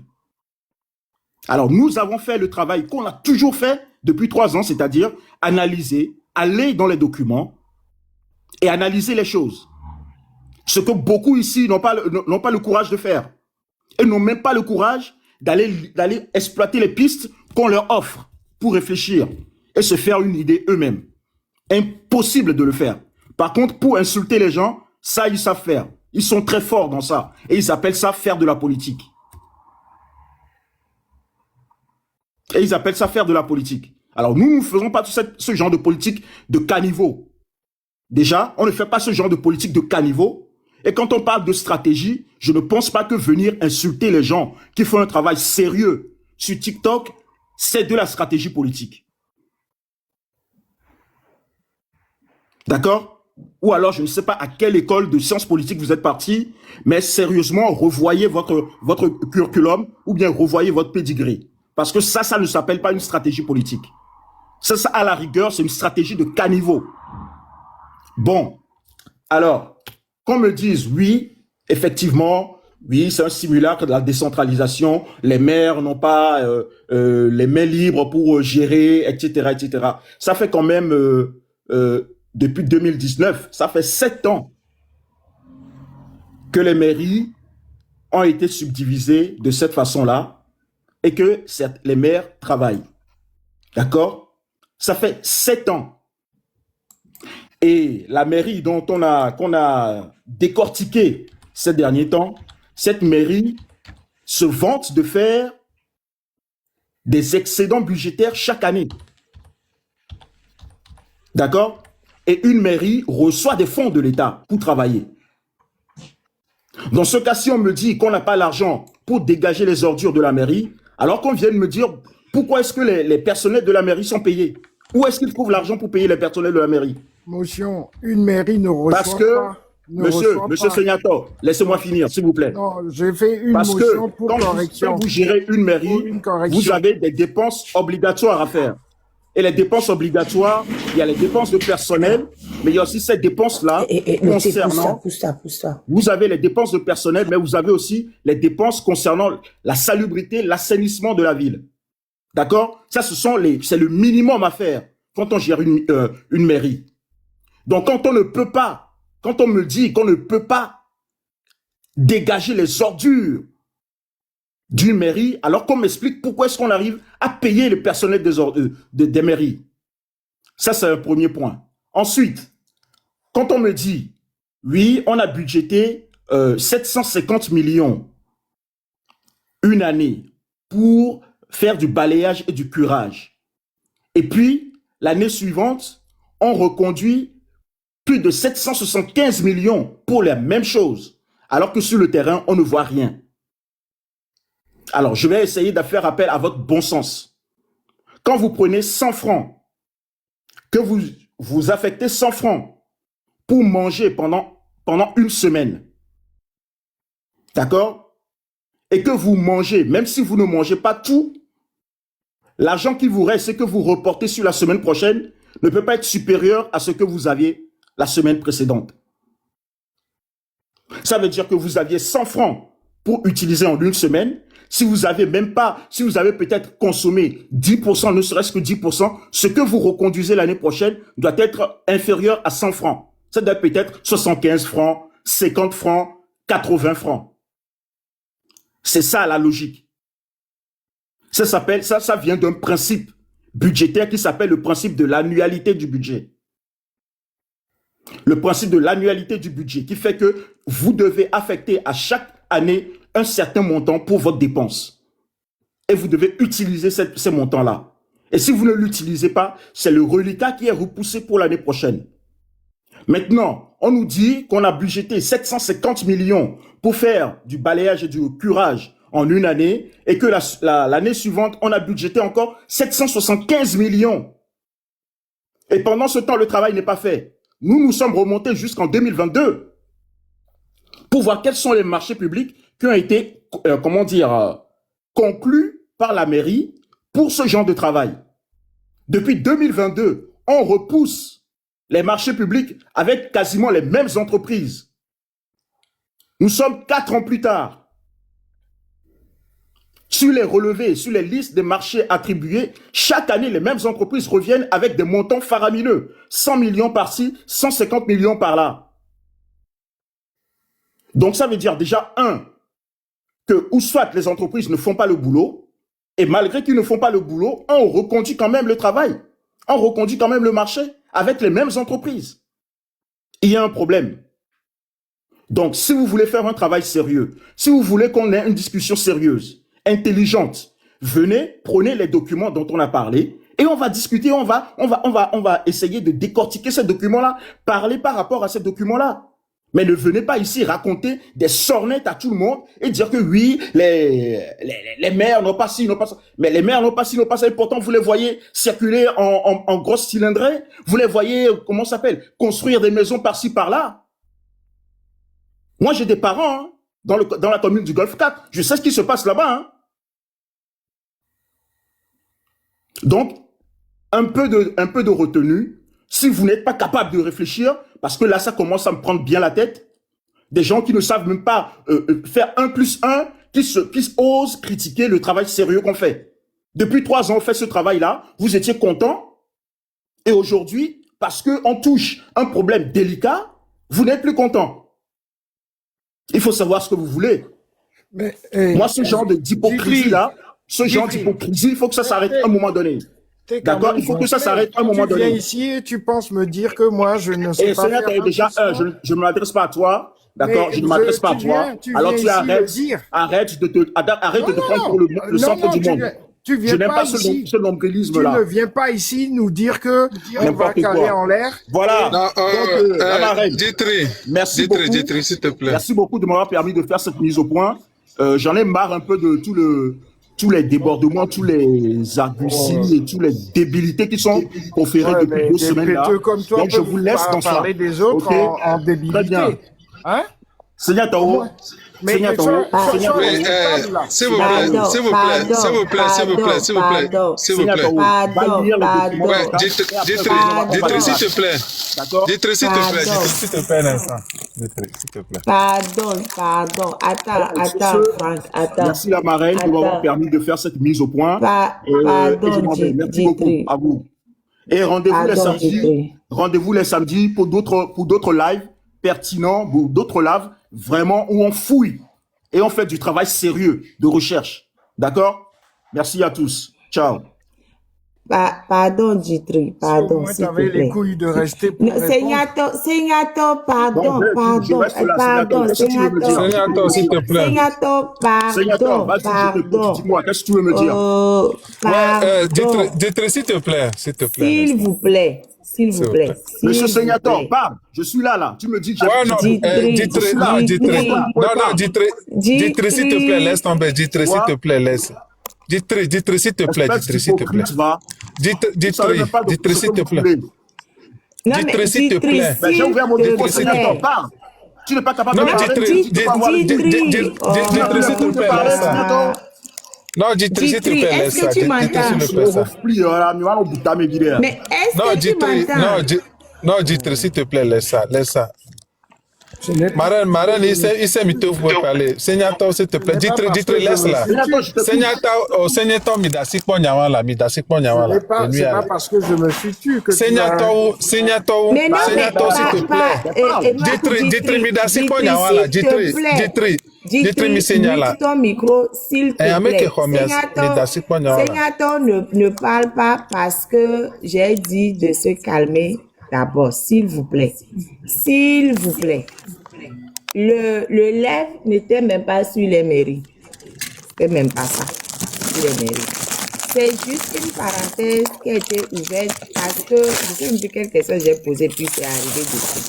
Alors nous avons fait le travail qu'on a toujours fait depuis 3 ans, c'est-à-dire analyser, aller dans les documents et analyser les choses. Ce que beaucoup ici n'ont pas le courage de faire. Et n'ont même pas le courage d'aller exploiter les pistes qu'on leur offre pour réfléchir et se faire une idée eux-mêmes. Impossible de le faire. Par contre, pour insulter les gens, ça, ils savent faire. Ils sont très forts dans ça. Et ils appellent ça faire de la politique. Et ils appellent ça faire de la politique. Alors, nous ne faisons pas ce genre de politique de caniveau. Déjà, on ne fait pas ce genre de politique de caniveau. Et quand on parle de stratégie, je ne pense pas que venir insulter les gens qui font un travail sérieux sur TikTok, c'est de la stratégie politique. D'accord? Ou alors, je ne sais pas à quelle école de sciences politiques vous êtes parti, mais sérieusement, revoyez votre curriculum ou bien revoyez votre pédigré. Parce que ça ne s'appelle pas une stratégie politique. Ça, à la rigueur, c'est une stratégie de caniveau. Bon, alors, qu'on me dise, oui, effectivement, oui, c'est un simulacre de la décentralisation, les maires n'ont pas les mains libres pour gérer, etc., etc. Ça fait quand même... depuis 2019, ça fait 7 ans que les mairies ont été subdivisées de cette façon-là et que les maires travaillent. D'accord? Ça fait 7 ans. Et la mairie qu'on a décortiquée ces derniers temps, cette mairie se vante de faire des excédents budgétaires chaque année. D'accord? Et une mairie reçoit des fonds de l'État pour travailler. Dans ce cas, si on me dit qu'on n'a pas l'argent pour dégager les ordures de la mairie, alors qu'on vienne me dire pourquoi est-ce que les personnels de la mairie sont payés? Où est-ce qu'ils trouvent l'argent pour payer les personnels de la mairie? Motion, une mairie ne reçoit Parce que, pas. monsieur Seignator, laissez-moi finir, s'il vous plaît. Non, j'ai fait une Parce motion que pour quand correction. vous gérez une mairie, Pour une correction. vous avez des dépenses obligatoires à faire. Et les dépenses obligatoires, il y a les dépenses de personnel, mais il y a aussi ces dépenses-là concernant... Pousse-toi. Vous avez les dépenses de personnel, mais vous avez aussi les dépenses concernant la salubrité, l'assainissement de la ville. D'accord? Ça, c'est le minimum à faire quand on gère une mairie. Donc, quand on ne peut pas, quand on me dit qu'on ne peut pas dégager les ordures d'une mairie, alors qu'on m'explique pourquoi est-ce qu'on arrive à payer le personnel des mairies. Ça, c'est un premier point. Ensuite, quand on me dit, oui, on a budgété 750 millions une année pour faire du balayage et du curage. Et puis, l'année suivante, on reconduit plus de 775 millions pour la même chose, alors que sur le terrain, on ne voit rien. Alors, je vais essayer de faire appel à votre bon sens. Quand vous prenez 100 francs, que vous affectez 100 francs pour manger pendant une semaine, d'accord? Et que vous mangez, même si vous ne mangez pas tout, l'argent qui vous reste et que vous reportez sur la semaine prochaine ne peut pas être supérieur à ce que vous aviez la semaine précédente. Ça veut dire que vous aviez 100 francs pour utiliser en une semaine. Si vous avez peut-être consommé 10%, ne serait-ce que 10%, ce que vous reconduisez l'année prochaine doit être inférieur à 100 francs. Ça doit être peut-être 75 francs, 50 francs, 80 francs. C'est ça la logique. Ça vient d'un principe budgétaire qui s'appelle le principe de l'annualité du budget. Le principe de l'annualité du budget qui fait que vous devez affecter à chaque année un certain montant pour votre dépense. Et vous devez utiliser ces montants-là. Et si vous ne l'utilisez pas, c'est le reliquat qui est repoussé pour l'année prochaine. Maintenant, on nous dit qu'on a budgété 750 millions pour faire du balayage et du curage en une année et que l'année suivante, on a budgété encore 775 millions. Et pendant ce temps, le travail n'est pas fait. Nous sommes remontés jusqu'en 2022 pour voir quels sont les marchés publics qui ont été, conclus par la mairie pour ce genre de travail. Depuis 2022, on repousse les marchés publics avec quasiment les mêmes entreprises. Nous sommes 4 ans plus tard. Sur les relevés, sur les listes des marchés attribués, chaque année, les mêmes entreprises reviennent avec des montants faramineux. 100 millions par-ci, 150 millions par-là. Donc, ça veut dire déjà, que ou soit les entreprises ne font pas le boulot, et malgré qu'ils ne font pas le boulot, on reconduit quand même le travail. On reconduit quand même le marché avec les mêmes entreprises. Il y a un problème. Donc, si vous voulez faire un travail sérieux, si vous voulez qu'on ait une discussion sérieuse, intelligente, venez, prenez les documents dont on a parlé et on va discuter, on va essayer de décortiquer ces documents-là, parler par rapport à ces documents-là. Mais ne venez pas ici raconter des sornettes à tout le monde et dire que oui, les maires n'ont pas ci, n'ont pas ça. Mais les maires n'ont pas ci, n'ont pas ça. Et pourtant, vous les voyez circuler en grosse cylindrée. Vous les voyez, comment ça s'appelle, construire des maisons par-ci, par-là. Moi, j'ai des parents hein, dans la commune du Golfe 4. Je sais ce qui se passe là-bas. Hein. Donc, un peu de retenue. Si vous n'êtes pas capable de réfléchir, parce que là, ça commence à me prendre bien la tête, des gens qui ne savent même pas faire 1+1, qui osent critiquer le travail sérieux qu'on fait. Depuis 3 ans, on fait ce travail-là, vous étiez contents, et aujourd'hui, parce qu'on touche un problème délicat, vous n'êtes plus content. Il faut savoir ce que vous voulez. Mais, moi, ce genre d'hypocrisie-là, il faut que ça s'arrête à un moment donné. D'accord, il faut que ça s'arrête à un moment donné. Tu viens ici et tu penses me dire que moi, je ne sais pas faire déjà, je ne m'adresse pas à toi. D'accord, je ne m'adresse pas à toi. Alors tu arrêtes de te prendre pour le centre du monde. Tu Je viens n'aime pas pas ce ici. Tu nombrilisme-là. ne viens pas ici nous dire que on va N'importe caler quoi. en l'air. Voilà. Non, Donc, la marraine, Ditri, merci beaucoup. Ditri, s'il te plaît. Merci beaucoup de m'avoir permis de faire cette mise au point. J'en ai marre un peu de tous les débordements, tous les arguties et toutes les débilités qui sont conférées Ouais, depuis mais 2 des semaines là. péteux comme toi Donc, je peuvent vous laisse pas dans ça. parler des autres Ok? en Très débilité. bien. Hein? Seigneur Tao, Mais Seigneur Tao, Seigneur Oui, Tao, s'il vous plaît, s'il vous plaît, s'il vous plaît, s'il vous plaît, s'il vous plaît, s'il vous Seigneur plaît. Tao, va lire le document. Ouais, et après, Ditri, s'il te plaît. D'accord? Ditri, s'il te plaît, Pardon. Ditri, s'il te plaît, un instant. Ditri, s'il te plaît. Pardon. Attends, Franck, attends. Merci la marraine de m'avoir Attends. permis de faire cette mise au point. Et je Pardon, m'en vais. Merci beaucoup Ditri. à vous. Et Pardon, Ditri. rendez-vous les samedis pour d'autres lives pertinents, pour d'autres lives vraiment où on fouille et on fait du travail sérieux de recherche. D'accord? Merci à tous. Ciao. Pardon, Ditri, Au pardon, moins, s'il te t'avais les plaît. couilles de rester pour Non, répondre. Segnato, pardon, je reste là, Segnato. Qu'est-ce que tu veux me dire? Segnato, s'il te plaît. Segnato, vas-y, je t'écoute. Dis-moi, qu'est-ce que tu veux me dire? Pardon. Ditri, s'il te plaît, s'il te plaît. S'il vous plaît. S'il vous plaît. Monsieur S'il vous Segnato, plaît. parle. Je suis là. Tu me dis que j'ai... Ouais, non, Ditri, non, Ditri. Ditri, s'il te plaît, laisse tomber. Ditri, s'il te plaît, laisse. Ditri, s'il te plaît, Ditri, s'il te plaît. Ditri, s'il te plaît. Non, mais Ditri, s'il te plaît. Ben, j'ai ouvert mon micro, s'il te Segnato, plaît. parle. Tu n'es pas capable Non, de parler. Ditri, Tu peux pas avoir les- Ditri, s'il te plaît, laisse ça. Non, Ditri, s'il te Ditri, plaît, laisse est-ce ça. que tu Ditri, m'entends? s'il te plaît, ça. Mais est-ce Non, que tu Ditri, m'entends? non, Ditri, s'il te plaît, laisse ça, laisse ça. Ce n'est pas- Marraine, il s'est mis pour parler. Segnato, s'il te plaît. Ditri, laisse là. Segnato, midasi ponyama la. C'est pas parce que je me suis tu que tu vas... Segnato, Mais non, mais s'il te plaît. Ditri, midasi ponyama la. Ditri, mi signala. Mute ton micro, s'il te plaît. Segnato ne parle pas parce que j'ai dit de se calmer d'abord, s'il vous plaît. S'il vous plaît. Le live n'était même pas sur les mairies. C'était même pas ça, sur les mairies. C'est juste une parenthèse qui a été ouverte parce que je sais même plus quelle question j'ai posée, puis c'est arrivé dessus.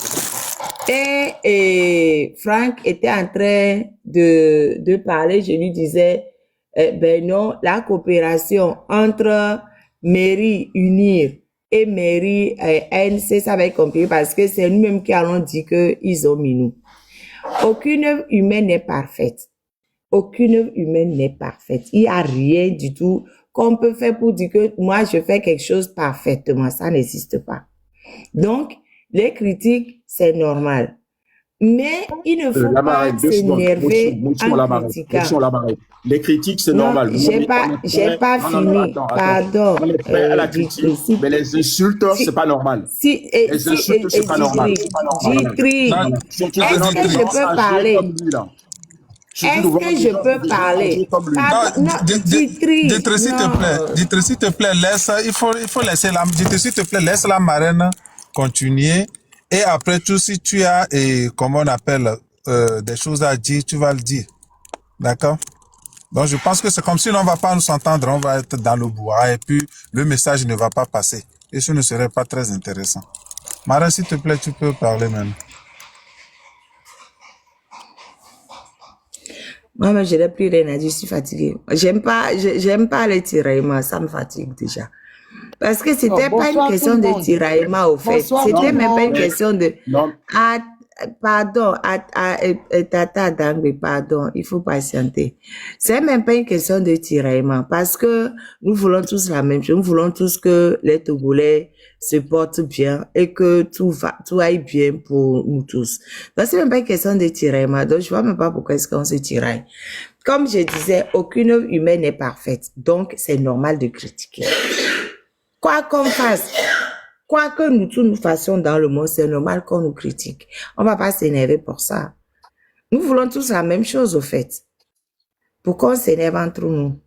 Et Franck était en train de parler, je lui disais, ben non, la coopération entre mairie unir et mairie ANC, ça va être compliqué parce que c'est nous-mêmes qui allons dire qu'ils ont mis nous. Aucune œuvre humaine n'est parfaite. Aucune œuvre humaine n'est parfaite. Il n'y a rien du tout qu'on peut faire pour dire que moi, je fais quelque chose parfaitement. Ça n'existe pas. Donc, les critiques, c'est normal. Mais il ne faut pas s'énerver en critiquant. Les critiques, c'est Non, normal. j'ai pas fini. Pardon. À la critique, mais les insultes, c'est pas normal. Les insultes, c'est pas normal. Ditri, est-ce que je peux parler? Est-ce que je peux parler? Non, Ditri, Ditri, s'il te plaît. Ditri, s'il te plaît, laisse. Il faut laisser la. Ditri, s'il te plaît, laisse la marraine continuer. Et après tout, si tu as, comment on appelle, des choses à dire, tu vas le dire. D'accord? Donc, je pense que c'est comme si on ne va pas nous entendre, on va être dans le bois et puis le message ne va pas passer. Et ce ne serait pas très intéressant. Marraine, s'il te plaît, tu peux parler même. Moi, je n'ai plus rien à dire, je suis fatiguée. J'aime pas les tiraillements, ça me fatigue déjà. Parce que c'était pas une question de tiraillement, au fait. C'était même pas une question de... Pardon, Tata Dangbe, pardon, il faut patienter. C'est même pas une question de tiraillement, parce que nous voulons tous la même chose. Nous voulons tous que les Togolais se portent bien et que tout aille bien pour nous tous. Donc, c'est même pas une question de tiraillement. Donc, je vois même pas pourquoi est-ce qu'on se tiraille. Comme je disais, aucune œuvre humaine n'est parfaite. Donc, c'est normal de critiquer. Quoi qu'on fasse, quoi que nous tous nous fassions dans le monde, c'est normal qu'on nous critique. On va pas s'énerver pour ça. Nous voulons tous la même chose, au fait. Pourquoi on s'énerve entre nous?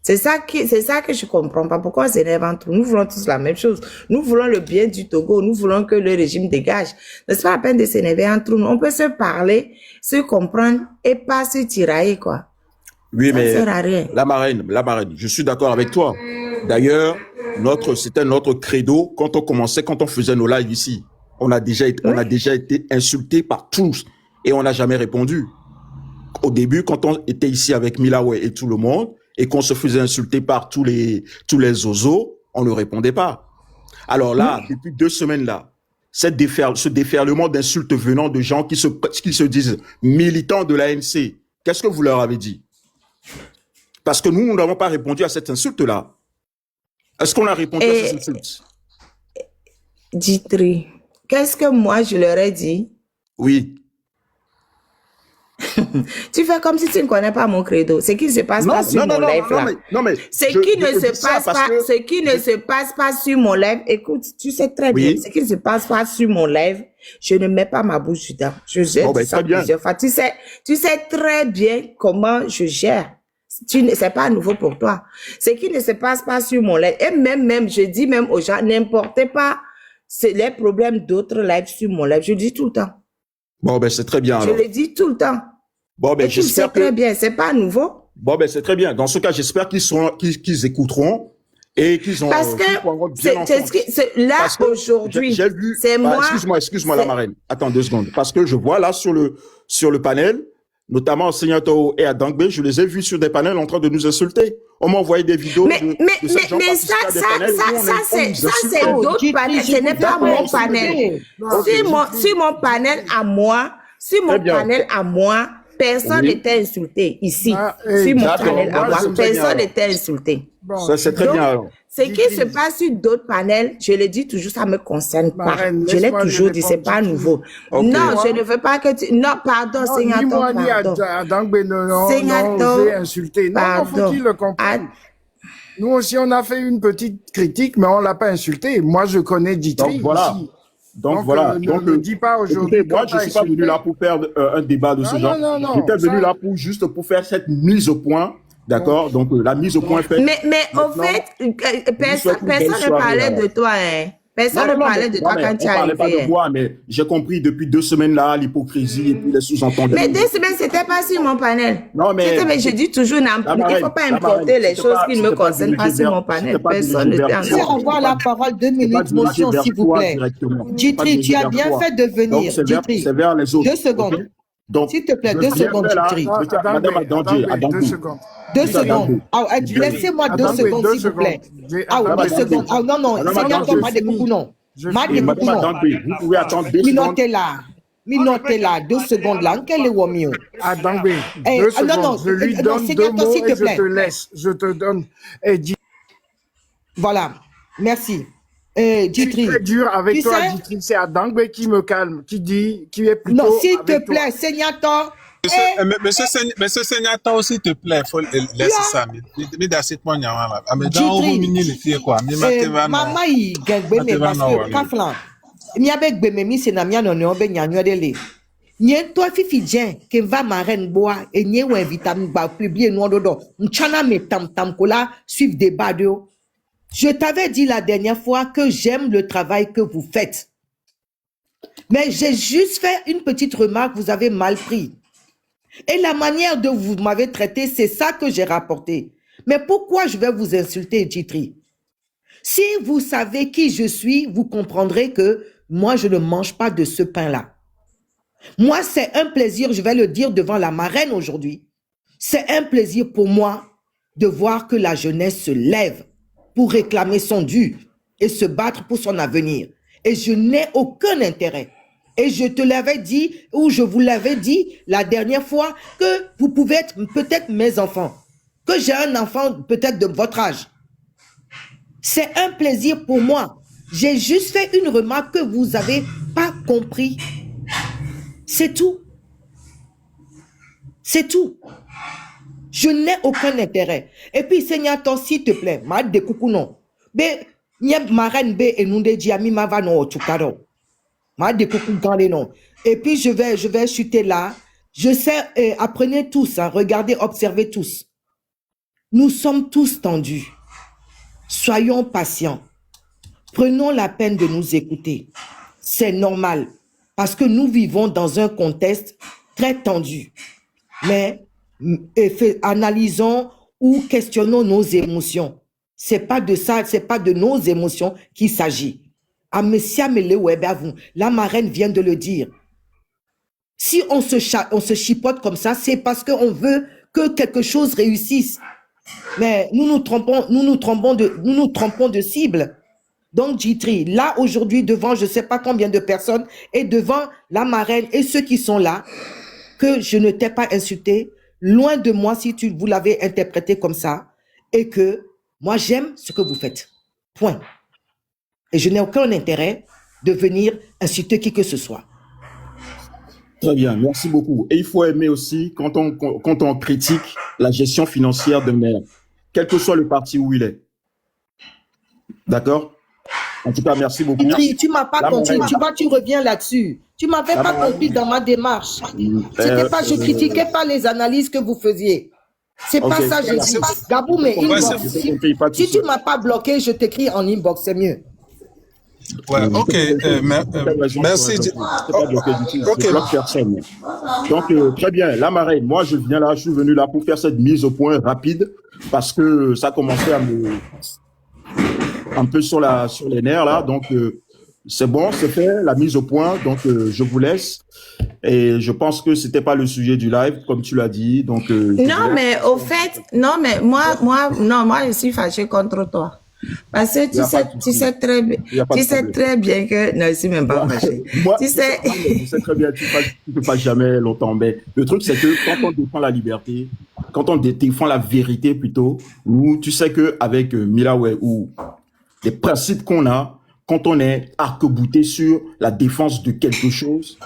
C'est ça que je comprends pas. Pourquoi on s'énerve entre nous? Nous voulons tous la même chose. Nous voulons le bien du Togo. Nous voulons que le régime dégage. C'est pas la peine de s'énerver entre nous. On peut se parler, se comprendre et pas se tirailler, quoi. Oui, Ça ne mais sert à rien. la marraine, je suis d'accord avec toi. D'ailleurs, c'était notre credo quand on faisait nos lives ici. On a déjà été insultés par tous et on n'a jamais répondu. Au début, quand on était ici avec Milaway et tout le monde et qu'on se faisait insulter par tous les ozos, on ne répondait pas. Alors là, depuis 2 semaines là, ce déferlement d'insultes venant de gens qui se disent militants de l'ANC, qu'est-ce que vous leur avez dit? Parce que nous n'avons pas répondu à cette insulte-là. Est-ce qu'on a répondu à cette insulte? Djitri, qu'est-ce que moi je leur ai dit? Oui. Tu fais comme si tu ne connais pas mon credo. Ce qui ne se passe pas sur mon live là. Ce qui ne se passe pas sur mon live, écoute, tu sais très bien, ce qui ne se passe pas sur mon live, je ne mets pas ma bouche dedans. Je gère ça plusieurs fois. Tu sais très bien comment je gère. C'est pas nouveau pour toi. Ce qui ne se passe pas sur mon live, et même, je dis même aux gens, n'importez pas les problèmes d'autres lives sur mon live. Je dis tout le temps. Bon, ben, c'est très bien. Je le dis tout le temps. Bon, ben, j'espère que... très bien, c'est pas nouveau. Bon, ben, c'est très bien. Dans ce cas, j'espère qu'ils écouteront et qu'ils ont... Parce que là, aujourd'hui, c'est moi... Excuse-moi, la marraine. Attends 2 secondes. Parce que je vois là sur le panel, notamment Senyato et Adangbe, je les ai vus sur des panels en train de nous insulter. On m'a envoyé des vidéos mais ça, c'est d'autres panels. Ce n'est pas mon panel. Sur mon panel à moi, personne n'était insulté ici. Sur mon panel à moi, personne n'était insulté. Ça, c'est très bien alors. Ce qui se passe sur d'autres panels, je le dis toujours, ça ne me concerne pas. Je l'ai toujours dit, c'est pas nouveau. Okay. Non, je ne veux pas que tu... Non, pardon, Senyato, pardon. J'ai insulté. Non, faut-il le comprendre. Nous aussi, on a fait une petite critique, mais on l'a pas insulté. Moi, je connais Djitri ici. Donc voilà. Ne dis pas aujourd'hui. Moi, je suis pas venu là pour faire un débat de ce genre. J'étais venu là pour faire cette mise au point. D'accord, donc la mise au point faite. Mais au fait, personne ne parlait de toi, hein. Personne ne parlait de toi quand tu es arrivé. On parlait pas de moi, mais j'ai compris depuis 2 semaines là l'hypocrisie et puis les sous-entendus. Mais 2 semaines, c'était pas sur mon panel. Non, mais je dis toujours, il ne faut pas importer les choses qui ne me concernent pas sur mon panel. Personne ne t'en Je renvoie la parole 2 minutes, motion, s'il vous plaît. Djitri, tu as bien fait de venir. Djitri, c'est vers les autres. 2 secondes. S'il te plaît, 2 secondes, Djitri. Madame Adangbe, 2 secondes. 2 secondes. Laissez-moi 2 secondes, s'il vous plaît. 2 secondes. Non, Senyato, pas de coucou, non. Madame Adangbe, vous pouvez attendre 2 secondes. Minotez là, 2 secondes là. Quel est Womio? Adangbe, 2 secondes. Je lui donne 2 mots et je te laisse. Je te donne. Voilà. Merci. Djitri. C'est très dur avec toi, Djitri. C'est Adangbe qui me calme, qui est plutôt. Non, s'il te plaît, Senyato. Monsieur Senyato, s'il te plaît, il faut laisser ça. Maman, il gagne parce que Kaflan, il y avait Gbememi, c'est Namia non on ben yanyo de le. Nye toi fifi dien que va marraine bois et nye ou invitam ba publier nous dodo. Mchana me tam kola suivre des badio. Je t'avais dit la dernière fois que j'aime le travail que vous faites. Mais j'ai juste fait une petite remarque, vous avez mal pris. Et la manière dont vous m'avez traité, c'est ça que j'ai rapporté. Mais pourquoi je vais vous insulter, Djitri? Si vous savez qui je suis, vous comprendrez que moi, je ne mange pas de ce pain-là. Moi, c'est un plaisir, je vais le dire devant la marraine aujourd'hui. C'est un plaisir pour moi de voir que la jeunesse se lève pour réclamer son dû et se battre pour son avenir. Et je n'ai aucun intérêt. Et je te l'avais dit, ou je vous l'avais dit la dernière fois, que vous pouvez être peut-être mes enfants. Que j'ai un enfant peut-être de votre âge. C'est un plaisir pour moi. J'ai juste fait une remarque que vous n'avez pas compris. C'est tout. C'est tout. Je n'ai aucun intérêt. Et puis, Senyato, s'il te plaît, ma de coucou non. Be, nyeb marraine be et nous de diami ma va no tukaro. Ma de coucou gandé non. Et puis, je vais chuter là. Je sais, apprenez tous, hein, regardez, observez tous. Nous sommes tous tendus. Soyons patients. Prenons la peine de nous écouter. C'est normal, parce que nous vivons dans un contexte très tendu. Mais analysons ou questionnons nos émotions. C'est pas de ça, c'est pas de nos émotions qu'il s'agit. La marraine vient de le dire. Si on se chipote comme ça, c'est parce qu'on veut que quelque chose réussisse. Mais nous nous trompons de cible. Donc, Jitri, là, aujourd'hui, devant je ne sais pas combien de personnes, et devant la marraine et ceux qui sont là, que je ne t'ai pas insulté, loin de moi si vous l'avez interprété comme ça, et que moi, j'aime ce que vous faites. Point. Et je n'ai aucun intérêt de venir insulter qui que ce soit. Très bien, merci beaucoup. Et il faut aimer aussi, quand on critique la gestion financière de maire, quel que soit le parti où il est. D'accord? En tout cas, merci beaucoup. Tu m'as pas compris, tu reviens là-dessus. Tu m'avais pas compris dans ma démarche. C'était pas, je critiquais pas les analyses que vous faisiez. C'est pas ça, je dis. Gabou, mais si tu m'as pas bloqué, je t'écris en inbox, c'est mieux. Ouais, ok, merci. Je bloque personne. Donc, très bien, la marraine, moi je viens là, je suis venu là pour faire cette mise au point rapide parce que ça commençait à me... un peu sur les nerfs là, donc c'est bon, c'est fait, la mise au point, donc je vous laisse. Et je pense que c'était pas le sujet du live, comme tu l'as dit, donc... non, mais au fait, non, mais moi, je suis fâché contre toi. Parce que tu sais très bien que... Non, je suis même pas fâché. Je sais très bien, tu ne fais jamais longtemps, mais le truc, c'est que quand on défend la liberté, quand on défend la vérité plutôt, nous, tu sais qu'avec Milaway ou les principes qu'on a, quand on est arc-bouté sur la défense de quelque chose,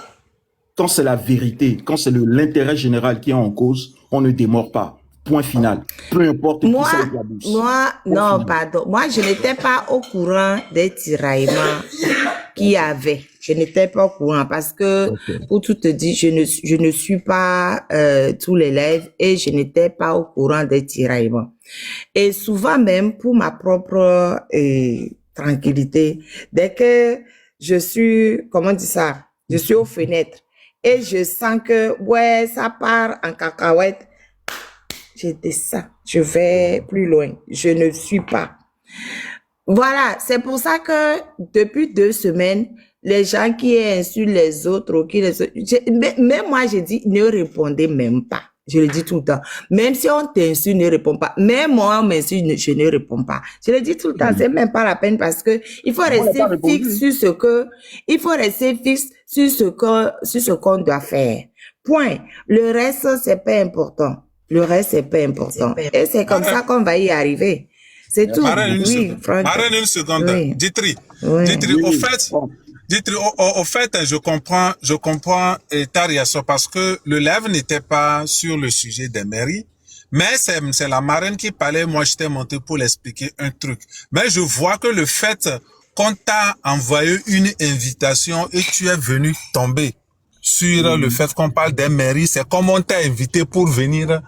quand c'est la vérité, quand c'est l'intérêt général qui est en cause, on ne démord pas. Point final. Peu importe qui ça éclabousse. Moi, je n'étais pas au courant des tiraillements qu'il y avait. Je n'étais pas au courant parce que, pour tout te dire, je ne suis pas tous les lives et je n'étais pas au courant des tiraillements. Et souvent même, pour ma propre tranquillité, dès que je suis, comment dire ça, je suis aux fenêtres et je sens que, ouais, ça part en cacahuète, j'ai dit ça, je vais plus loin, je ne suis pas. Voilà, c'est pour ça que depuis 2 semaines, les gens qui insultent les autres, même moi j'ai dit, ne répondez même pas. Je le dis tout le temps. Même si on t'insulte, ne réponds pas. Même moi, on m'insulte, je ne réponds pas. Je le dis tout le temps, c'est même pas la peine parce que il faut rester fixe sur ce que, il faut rester fixe sur ce qu'on doit faire. Point. Le reste, c'est pas important. Le reste, c'est pas important. Et c'est comme ça qu'on va y arriver. C'est tout. Marraine, une seconde. Oui. Ditri, au fait, je comprends ta réaction parce que le live n'était pas sur le sujet des mairies, mais c'est la marraine qui parlait. Moi, j'étais monté pour l'expliquer un truc. Mais je vois que le fait qu'on t'a envoyé une invitation et tu es venu tomber sur le fait qu'on parle des mairies, c'est comme on t'a invité pour venir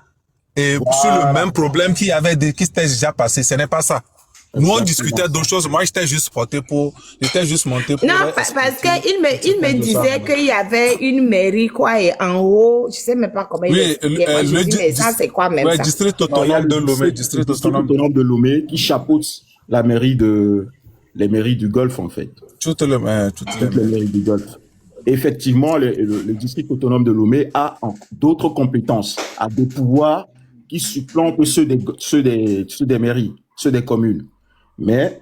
et sur le même problème qui s'était déjà passé. Ce n'est pas ça. Nous, on discutait d'autres choses. Moi, j'étais juste monté pour... Non, parce qu'il me disait qu'il y avait une mairie, quoi, et en haut, je sais même pas comment il expliquait. Moi, je dis, mais ça, c'est quoi même ça? District autonome de Lomé. District autonome de Lomé qui chapeaute la mairie les mairies du Golfe, en fait. Toutes les mairies du Golfe. Effectivement, le district autonome de Lomé a d'autres compétences, a des pouvoirs qui supplantent ceux des mairies, ceux des communes. Mais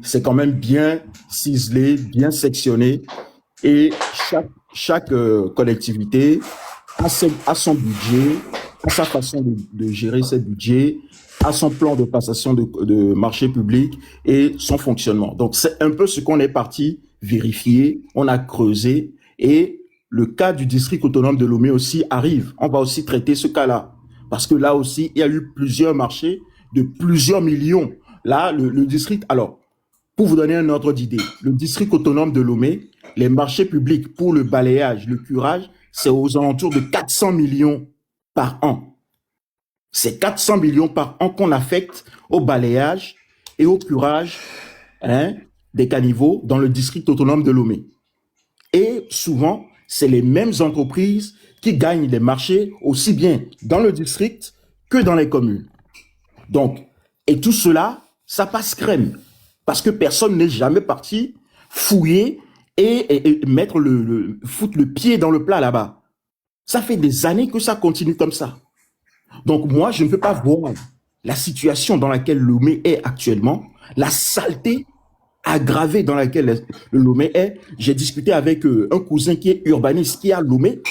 c'est quand même bien ciselé, bien sectionné, et chaque collectivité a son budget, a sa façon de gérer ses budgets, a son plan de passation de marché public et son fonctionnement. Donc c'est un peu ce qu'on est parti vérifier, on a creusé, et le cas du district autonome de Lomé aussi arrive. On va aussi traiter ce cas-là, parce que là aussi, il y a eu plusieurs marchés de plusieurs millions. Là, le district... Alors, pour vous donner un ordre d'idée, le district autonome de Lomé, les marchés publics pour le balayage, le curage, c'est aux alentours de 400 millions par an. C'est 400 millions par an qu'on affecte au balayage et au curage des caniveaux dans le district autonome de Lomé. Et souvent, c'est les mêmes entreprises qui gagnent les marchés aussi bien dans le district que dans les communes. Donc, et tout cela, ça passe crème. Parce que personne n'est jamais parti fouiller et mettre foutre le pied dans le plat là-bas. Ça fait des années que ça continue comme ça. Donc moi, je ne peux pas voir la situation dans laquelle Lomé est actuellement, la saleté aggravée dans laquelle le Lomé est. J'ai discuté avec un cousin qui est urbaniste, qui est à Lomé,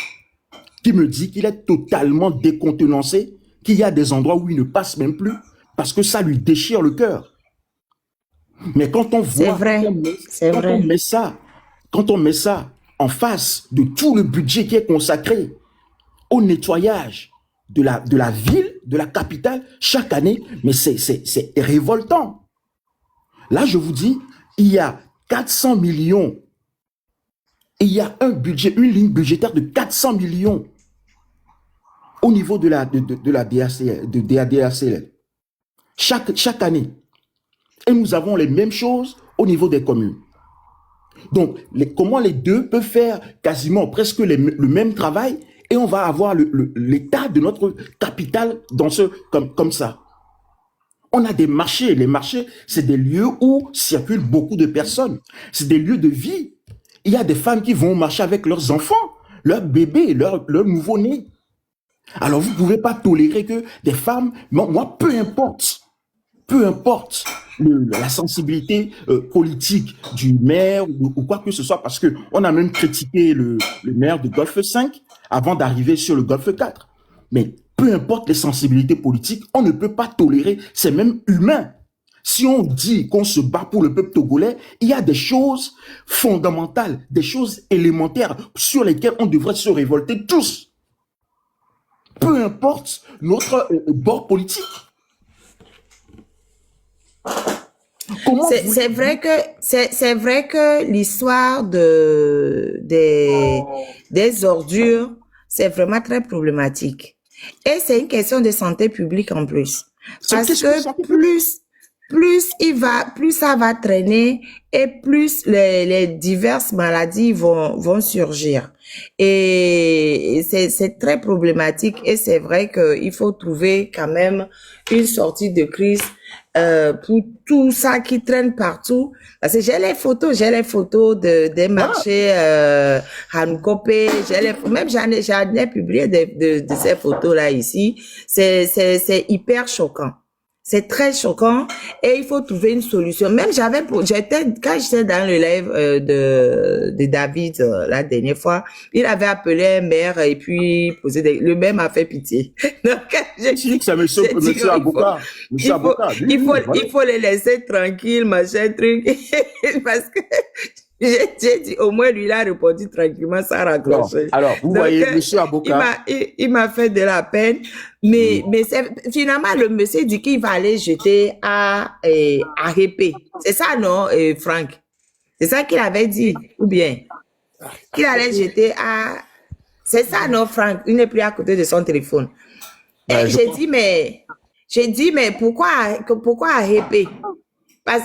qui me dit qu'il est totalement décontenancé, qu'il y a des endroits où il ne passe même plus, parce que ça lui déchire le cœur. Mais quand on voit, quand on met ça en face de tout le budget qui est consacré au nettoyage de la ville, de la capitale, chaque année, mais c'est révoltant. Là, je vous dis, il y a 400 millions, et il y a une ligne budgétaire de 400 millions au niveau de la DACL, chaque année. Et nous avons les mêmes choses au niveau des communes. Donc, comment les deux peuvent faire quasiment presque le même travail et on va avoir l'état de notre capitale comme ça. On a des marchés. Les marchés, c'est des lieux où circulent beaucoup de personnes. C'est des lieux de vie. Il y a des femmes qui vont marcher avec leurs enfants, leurs bébés, leurs nouveau-nés. Alors, vous ne pouvez pas tolérer que des femmes, moi, peu importe la sensibilité politique du maire ou quoi que ce soit, parce que on a même critiqué le maire de Golfe 5 avant d'arriver sur le Golfe 4. Mais peu importe les sensibilités politiques, on ne peut pas tolérer, c'est même humain. Si on dit qu'on se bat pour le peuple togolais, il y a des choses fondamentales, des choses élémentaires sur lesquelles on devrait se révolter tous. Peu importe notre bord politique. C'est vrai que l'histoire des ordures, c'est vraiment très problématique. Et c'est une question de santé publique en plus. Parce que plus ça va traîner et plus les diverses maladies vont surgir. Et c'est très problématique et c'est vrai qu'il faut trouver quand même une sortie de crise pour tout ça qui traîne partout. Parce que j'ai les photos des marchés Hanukopé, même j'en ai publié de ces photos-là ici. C'est hyper choquant. C'est très choquant et il faut trouver une solution. Même quand j'étais dans le live de David la dernière fois, il avait appelé un maire et puis le maire m'a fait pitié. Donc c'est monsieur avocat. Il faut les laisser tranquilles, machin truc, parce que j'ai dit, au moins, lui, il a répondu tranquillement, sans raccrocher. Alors, vous voyez, monsieur avocat. Il m'a fait de la peine, mais finalement, le monsieur dit qu'il va aller jeter à Répé. C'est ça, non, Franck? C'est ça qu'il avait dit, ou bien? Qu'il allait jeter à... C'est ça, non, Franck? Il n'est plus à côté de son téléphone. Et j'ai dit, mais pourquoi à Répé? Parce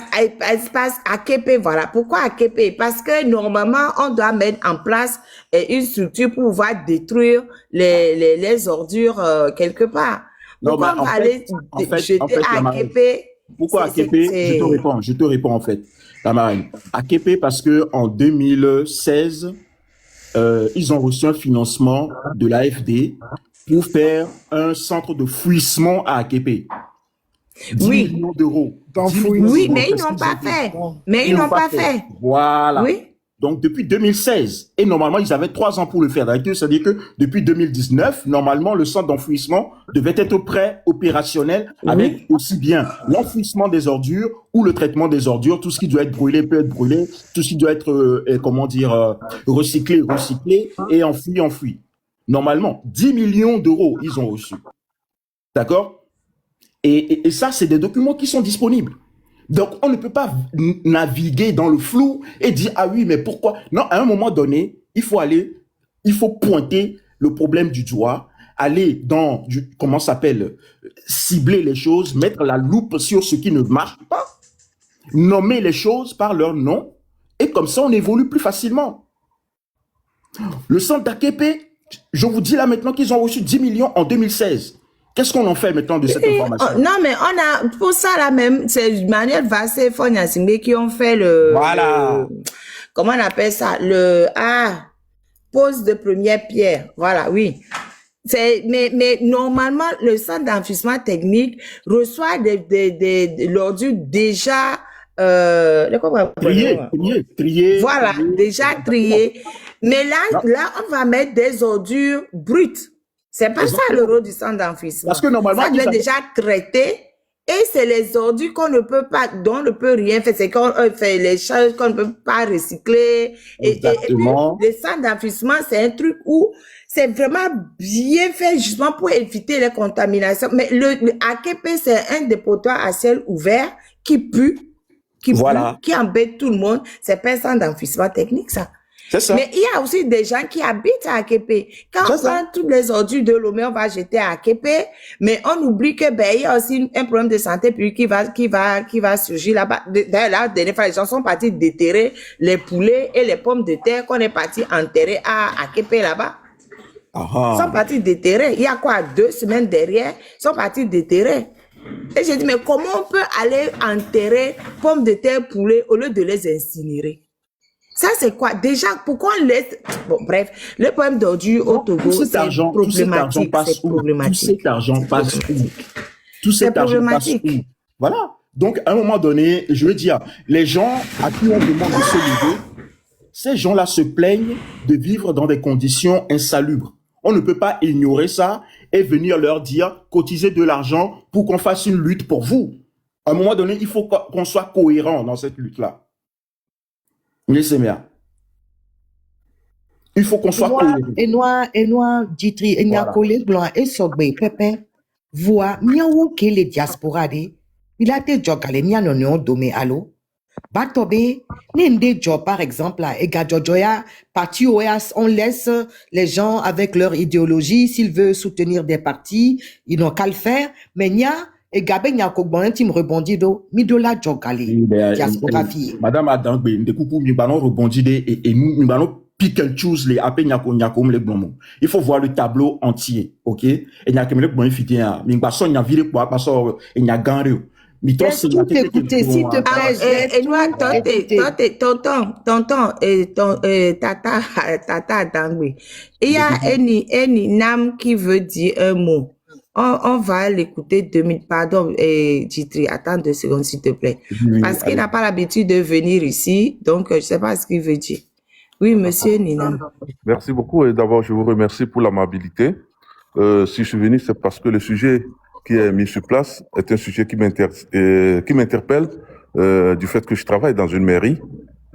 à Képé, voilà. Pourquoi à Képé? Parce que normalement, on doit mettre en place une structure pour pouvoir détruire les ordures quelque part. Pourquoi on va aller jeter à Képé? Pourquoi à Képé? Je te réponds en fait, Tamarine. À Képé parce que en 2016, ils ont reçu un financement de l'AFD pour faire un centre de fouillissement à Képé. 10 millions d'euros. Oui, mais ils n'ont pas fait. Mais ils n'ont pas fait. Voilà. Oui. Donc, depuis 2016, et normalement, ils avaient 3 ans pour le faire. C'est-à-dire que depuis 2019, normalement, le centre d'enfouissement devait être prêt, opérationnel, avec aussi bien l'enfouissement des ordures ou le traitement des ordures. Tout ce qui doit être brûlé peut être brûlé. Tout ce qui doit être, recyclé et enfoui. Normalement, 10 millions d'euros, ils ont reçu. D'accord? Et ça, c'est des documents qui sont disponibles. Donc, on ne peut pas naviguer dans le flou et dire, ah oui, mais pourquoi? Non, à un moment donné, il faut pointer le problème du doigt, aller cibler les choses, mettre la loupe sur ce qui ne marche pas, nommer les choses par leur nom, et comme ça, on évolue plus facilement. Le centre d'Akepe, je vous dis là maintenant qu'ils ont reçu 10 millions en 2016. Qu'est-ce qu'on en fait maintenant de cette information? Non, mais on a, pour ça là même, c'est Manuel Vassé et Fonia Singbe qui ont fait Voilà. Comment on appelle ça? Pose de première pierre. Voilà, oui. Mais normalement, le centre d'enfouissement technique reçoit des l'ordure déjà, trié. Voilà, déjà trié. Mais là, on va mettre des ordures brutes. C'est pas ça le rôle du centre d'enfouissement. Parce que normalement, ça doit être déjà traité. Et c'est les ordures qu'on ne peut pas, dont on ne peut rien faire. C'est qu'on fait les choses qu'on ne peut pas recycler. Et puis, le centre d'enfouissement, c'est un truc où c'est vraiment bien fait justement pour éviter les contaminations. Mais le AKP, c'est un dépotoir à ciel ouvert qui pue, qui embête tout le monde. C'est pas un centre d'enfouissement technique, ça. C'est ça. Mais il y a aussi des gens qui habitent à Akepe. Quand on prend toutes les ordures de Lomé, on va jeter à Akepe, mais on oublie que il y a aussi un problème de santé puis qui va surgir là-bas. D'ailleurs, la dernière fois, les gens sont partis déterrer les poulets et les pommes de terre qu'on est parti enterrer à Akepe là-bas. Ils sont partis déterrer. Il y a quoi, 2 semaines derrière, ils sont partis déterrer. Et j'ai dit, mais comment on peut aller enterrer pommes de terre, poulets au lieu de les incinérer? Ça, c'est quoi? Déjà, pourquoi on laisse... Bon, bref, le problème d'ordure au Togo, c'est problématique. Tout cet argent passe où? Tout cet argent passe où? Voilà. Donc, à un moment donné, je veux dire, les gens à qui on demande de se lever, ces gens-là se plaignent de vivre dans des conditions insalubres. On ne peut pas ignorer ça et venir leur dire, cotisez de l'argent pour qu'on fasse une lutte pour vous. À un moment donné, il faut qu'on soit cohérent dans cette lutte-là. Il faut qu'on soit cohérent. Et noir, Ditri, et nya collègue blanc, et sogbe, pépé, voix, miaou, que les diaspora de, il a été jogale, mia non domé allo. Batobe, n'ende job, par exemple, et gadjojoya, parti OEAS, on laisse les gens avec leur idéologie, s'ils veulent soutenir des partis, ils n'ont qu'à le faire, mais nya, et Gabé Nyakobon, un team rebondi do, midola jogale, diaspora fille. Madame Adangbe, de coucou, mi ballon rebondi et mi ballon pick and choose les appels Nyakom les bons. Il faut voir le tableau entier, ok? Et Nyakom les bons fidèles, mi basson nya viré quoi, basson et Nyaganrio. Laisse-moi t'écouter, s'il te plaît. Et moi, tonton, tata Dangwe. Il y a un nam qui veut dire un mot. On va l'écouter 2 minutes. Pardon, Ditri, attends 2 secondes, s'il te plaît. Parce qu'il n'a pas l'habitude de venir ici, donc je ne sais pas ce qu'il veut dire. Oui, monsieur Ninam. Merci beaucoup et d'abord, je vous remercie pour l'amabilité. Si je suis venu, c'est parce que le sujet qui est mis sur place est un sujet qui m'interpelle du fait que je travaille dans une mairie.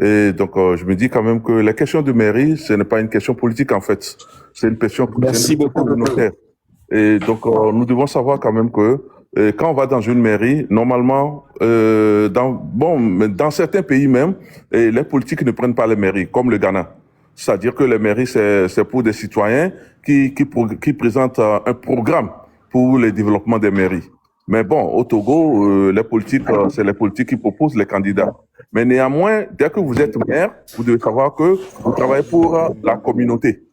Et donc, je me dis quand même que la question de mairie, ce n'est pas une question politique en fait. C'est une question communautaire. Et donc, nous devons savoir quand même que quand on va dans une mairie, normalement, dans certains pays même, les politiques ne prennent pas les mairies, comme le Ghana. C'est-à-dire que les mairies, c'est pour des citoyens qui présentent un programme pour le développement des mairies. Mais bon, au Togo, les politiques, c'est les politiques qui proposent les candidats. Mais néanmoins, dès que vous êtes maire, vous devez savoir que vous travaillez pour la communauté.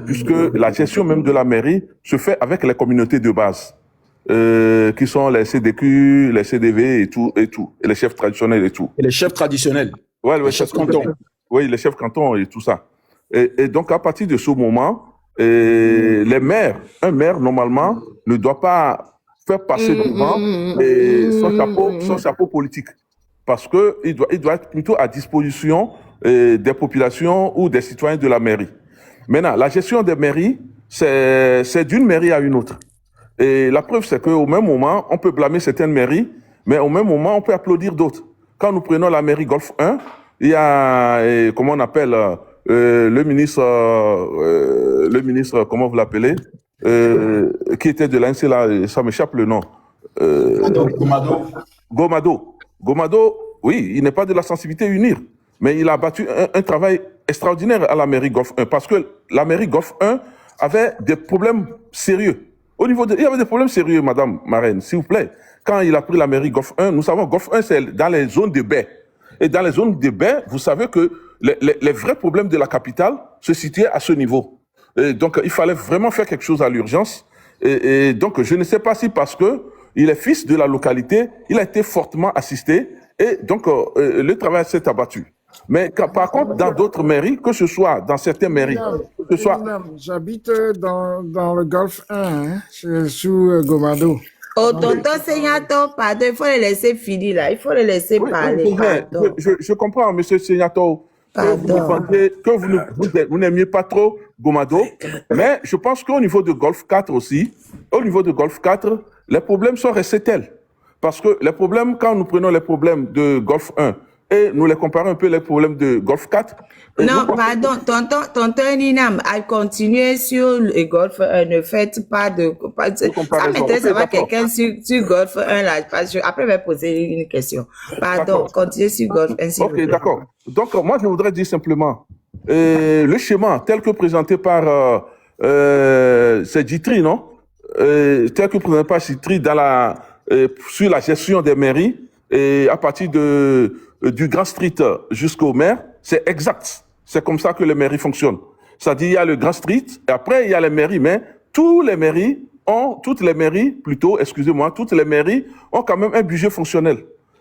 Puisque la gestion même de la mairie se fait avec les communautés de base, qui sont les CDQ, les CDV et tout, et les chefs traditionnels et tout. Et les chefs traditionnels. Ouais, les chefs cantons. Oui, les chefs cantons et tout ça. Et donc, à partir de ce moment, les maires, un maire, normalement, ne doit pas faire passer devant son chapeau politique. Parce que il doit être plutôt à disposition des populations ou des citoyens de la mairie. Maintenant, la gestion des mairies, c'est d'une mairie à une autre. Et la preuve, c'est qu'au même moment, on peut blâmer certaines mairies, mais au même moment, on peut applaudir d'autres. Quand nous prenons la mairie Golfe 1, il y a, comment on appelle, le ministre, comment vous l'appelez, qui était de l'ANC, là, ça m'échappe le nom. Gomado, oui, il n'est pas de la sensibilité unir, mais il a battu un travail extraordinaire à la mairie Golfe 1, parce que la mairie Golfe 1 avait des problèmes sérieux. Il y avait des problèmes sérieux, Madame Marraine, s'il vous plaît. Quand il a pris la mairie Golfe 1, nous savons Golfe 1, c'est dans les zones de baie. Et dans les zones de baie, vous savez que les vrais problèmes de la capitale, se situait à ce niveau. Et donc, il fallait vraiment faire quelque chose à l'urgence. Et donc, je ne sais pas si parce que il est fils de la localité, il a été fortement assisté. Et donc, le travail s'est abattu. Mais par contre, dans d'autres mairies, que ce soit dans certaines mairies, que ce soit... J'habite dans le Golfe 1, hein, sous Gomado. Oh, tonton Seignato, pardon, il faut le laisser finir là. Il faut le laisser parler. Pardon. Je comprends, monsieur Seignato, que vous n'aimiez pas trop Gomado, mais je pense qu'au niveau de Golfe 4 aussi, au niveau de Golfe 4, les problèmes sont restés tels. Parce que les problèmes, quand nous prenons les problèmes de Golfe 1 et nous les comparons un peu les problèmes de Golfe 4. Non, pardon, tonton Ninam, à continuer sur le Golfe 1, ne faites pas de... Ça m'intéresse d'avoir quelqu'un sur Golfe 1 là, parce que après je vais poser une question. Pardon, continuez sur Golfe 1. Ok, d'accord. Donc, moi, je voudrais dire simplement, le schéma tel que présenté par c'est Djitri, non? Tel que présenté par Djitri sur la gestion des mairies, et à partir du Grand Street jusqu'au maire, c'est exact. C'est comme ça que les mairies fonctionnent. C'est-à-dire, il y a le Grand Street, et après, il y a les mairies, mais toutes les mairies ont quand même un budget fonctionnel.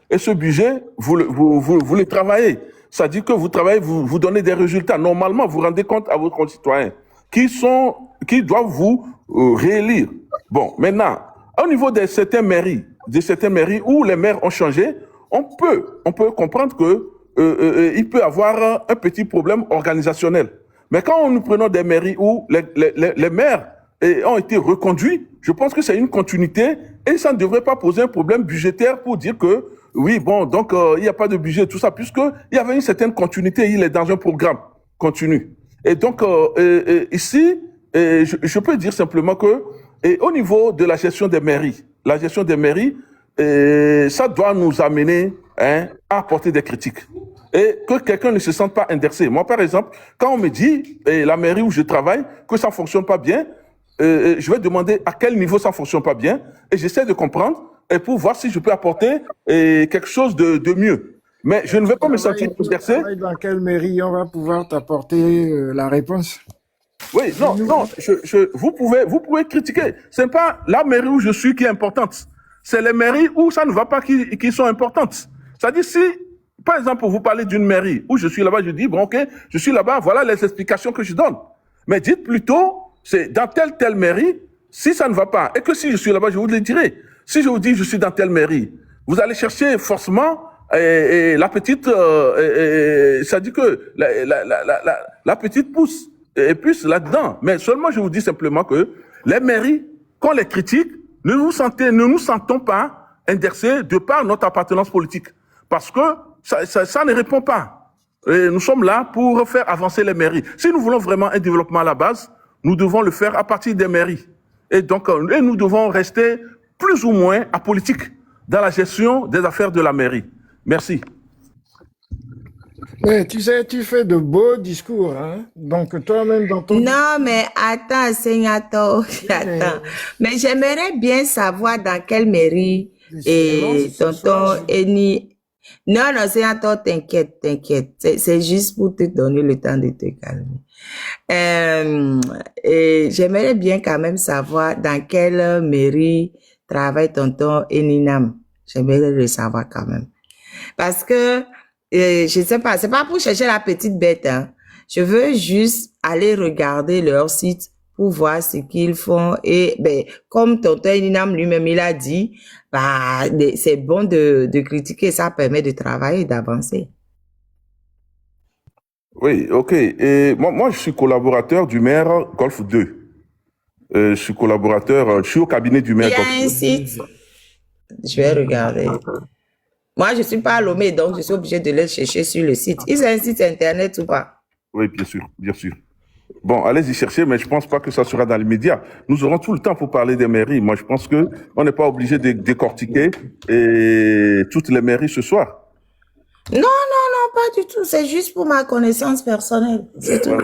Et ce budget, vous le travaillez. C'est-à-dire que vous travaillez, vous donnez des résultats. Normalement, vous rendez compte à vos concitoyens qui doivent vous réélire. Bon, maintenant, au niveau de certaines mairies où les maires ont changé, on peut comprendre que il peut avoir un petit problème organisationnel. Mais quand nous prenons des mairies où les maires ont été reconduits, je pense que c'est une continuité et ça ne devrait pas poser un problème budgétaire pour dire que oui, bon, donc il n'y a pas de budget, tout ça, puisqu'il y avait une certaine continuité, il est dans un programme continu. Et donc, ici, je peux dire simplement que au niveau de la gestion des mairies, ça doit nous amener à apporter des critiques. Et que quelqu'un ne se sente pas indexé. Moi, par exemple, quand on me dit, la mairie où je travaille, que ça ne fonctionne pas bien, je vais demander à quel niveau ça ne fonctionne pas bien, et j'essaie de comprendre, et pour voir si je peux apporter quelque chose de mieux. Mais je ne vais pas me sentir indexé. Dans quelle mairie on va pouvoir t'apporter la réponse? Oui, non, vous pouvez critiquer. C'est pas la mairie où je suis qui est importante. C'est les mairies où ça ne va pas qui sont importantes. C'est-à-dire si, par exemple, vous parlez d'une mairie où je suis là-bas, je dis, bon, ok, je suis là-bas, voilà les explications que je donne. Mais dites plutôt, c'est dans telle mairie, si ça ne va pas, et que si je suis là-bas, je vous le dirai. Si je vous dis, je suis dans telle mairie, vous allez chercher forcément la petite, ça dit que la petite pousse et plus là-dedans. Mais seulement, je vous dis simplement que les mairies, quand on les critique, ne nous sentons pas indexés de par notre appartenance politique. Parce que ça ne répond pas. Et nous sommes là pour faire avancer les mairies. Si nous voulons vraiment un développement à la base, nous devons le faire à partir des mairies. Et donc, nous devons rester plus ou moins apolitiques dans la gestion des affaires de la mairie. Merci. Mais tu sais, tu fais de beaux discours, hein. Donc toi-même dans ton... Non, mais attends, Seignato, attends. Mais j'aimerais bien savoir dans quelle mairie tonton Eni... Non, Seignato, t'inquiète. C'est juste pour te donner le temps de te calmer. Et j'aimerais bien quand même savoir dans quelle mairie travaille tonton Eninam. J'aimerais le savoir quand même. Parce que je sais pas, c'est pas pour chercher la petite bête, hein. Je veux juste aller regarder leur site pour voir ce qu'ils font et comme tonton Eninam lui-même il a dit, c'est bon de critiquer, ça permet de travailler, d'avancer. Oui, ok. Et moi, je suis collaborateur du maire Golfe 2. Je suis je suis au cabinet du maire Golfe 2. Il y a un site. Je vais regarder. Moi, je suis pas à Lomé, donc je suis obligé de les chercher sur le site. Ils ont un site internet ou pas? Oui, bien sûr. Bon, allez-y chercher, mais je pense pas que ça sera dans les médias. Nous aurons tout le temps pour parler des mairies. Moi, je pense que on n'est pas obligé de décortiquer toutes les mairies ce soir. Non, pas du tout. C'est juste pour ma connaissance personnelle. C'est tout.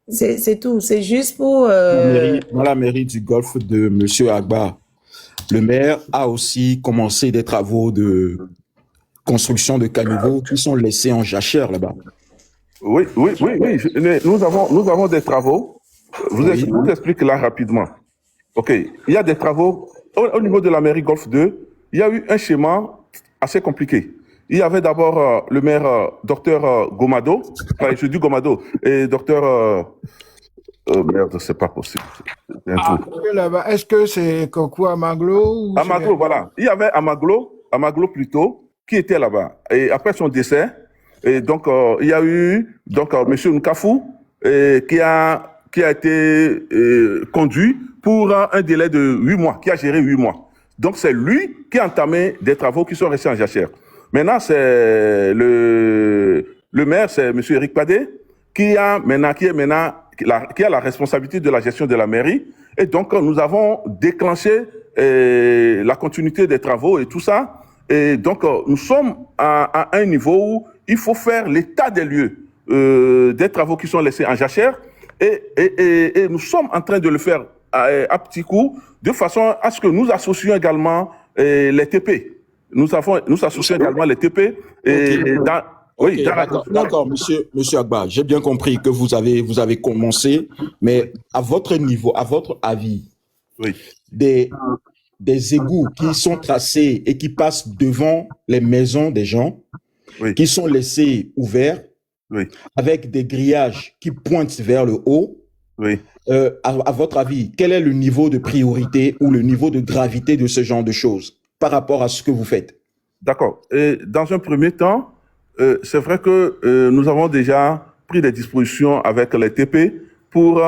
C'est tout. C'est juste pour... Dans la mairie du Golfe de Monsieur Agba, le maire a aussi commencé des travaux de construction de caniveaux qui sont laissés en jachère là-bas. Oui, nous avons des travaux. Je vous explique là rapidement. OK. Il y a des travaux au niveau de la mairie Golfe 2. Il y a eu un schéma assez compliqué. Il y avait d'abord le maire docteur Gomado. Enfin, je dis Gomado. Et docteur... merde, c'est pas possible. Est-ce que c'est Kokou Amaglo Amaglo, voilà. Il y avait Amaglo plutôt, qui était là-bas. Et après son décès, et donc il y a eu Monsieur Nkafou qui a été conduit pour un délai de 8 mois, qui a géré 8 mois. Donc c'est lui qui a entamé des travaux qui sont restés en jachère. Maintenant, c'est le maire, c'est Monsieur Eric Padé, qui a la responsabilité de la gestion de la mairie. Et donc, nous avons déclenché la continuité des travaux et tout ça. Et donc, nous sommes à un niveau où il faut faire l'état des lieux des travaux qui sont laissés en jachère. Et nous sommes en train de le faire à petits coups, de façon à ce que nous associons également les TP. Nous associons également les TP. Oui, d'accord, monsieur Agba, j'ai bien compris que vous avez commencé, mais à votre niveau, à votre avis, oui, des égouts qui sont tracés et qui passent devant les maisons des gens, oui, qui sont laissés ouverts, oui, avec des grillages qui pointent vers le haut, oui. À votre avis, quel est le niveau de priorité ou le niveau de gravité de ce genre de choses par rapport à ce que vous faites? D'accord. Dans un premier temps, c'est vrai que nous avons déjà pris des dispositions avec les TP pour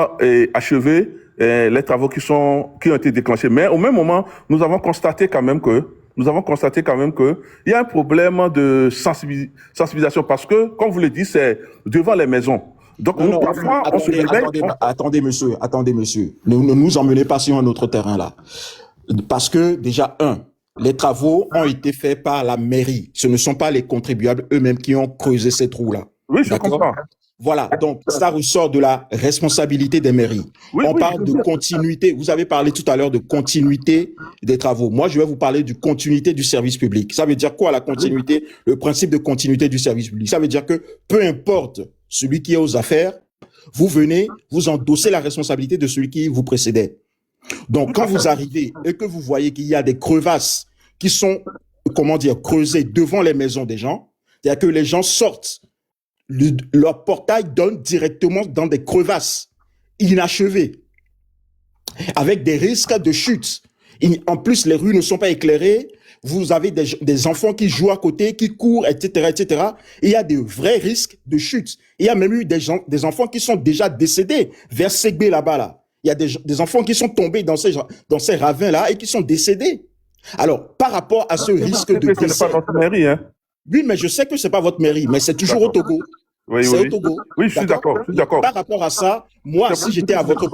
achever les travaux qui ont été déclenchés. Mais au même moment, nous avons constaté quand même que il y a un problème de sensibilisation parce que, comme vous le dites, c'est devant les maisons. Donc, parfois, on se réveille. Attendez, monsieur. Ne nous emmenez pas sur un autre terrain là. Parce que, déjà, les travaux ont été faits par la mairie. Ce ne sont pas les contribuables eux-mêmes qui ont creusé ces trous-là. Oui, je comprends. Voilà, donc ça ressort de la responsabilité des mairies. On parle de continuité. Vous avez parlé tout à l'heure de continuité des travaux. Moi, je vais vous parler de continuité du service public. Ça veut dire quoi la continuité? Le principe de continuité du service public. Ça veut dire que peu importe celui qui est aux affaires, vous venez, vous endossez la responsabilité de celui qui vous précédait. Donc, quand vous arrivez et que vous voyez qu'il y a des crevasses qui sont, creusées devant les maisons des gens, c'est-à-dire que les gens sortent, leur portail donne directement dans des crevasses inachevées, avec des risques de chute. En plus, les rues ne sont pas éclairées, vous avez des enfants qui jouent à côté, qui courent, etc., etc. Il y a de vrais risques de chute. Il y a même eu des enfants qui sont déjà décédés vers Segbé là-bas, là. Il y a des enfants qui sont tombés dans ces ravins-là et qui sont décédés. Alors, par rapport à ce risque de décès... Ce n'est pas notre mairie, hein? Oui, mais je sais que ce n'est pas votre mairie, mais c'est toujours au Togo. Oui, c'est au Togo. Oui, je suis d'accord. Par rapport à ça, moi, si j'étais à votre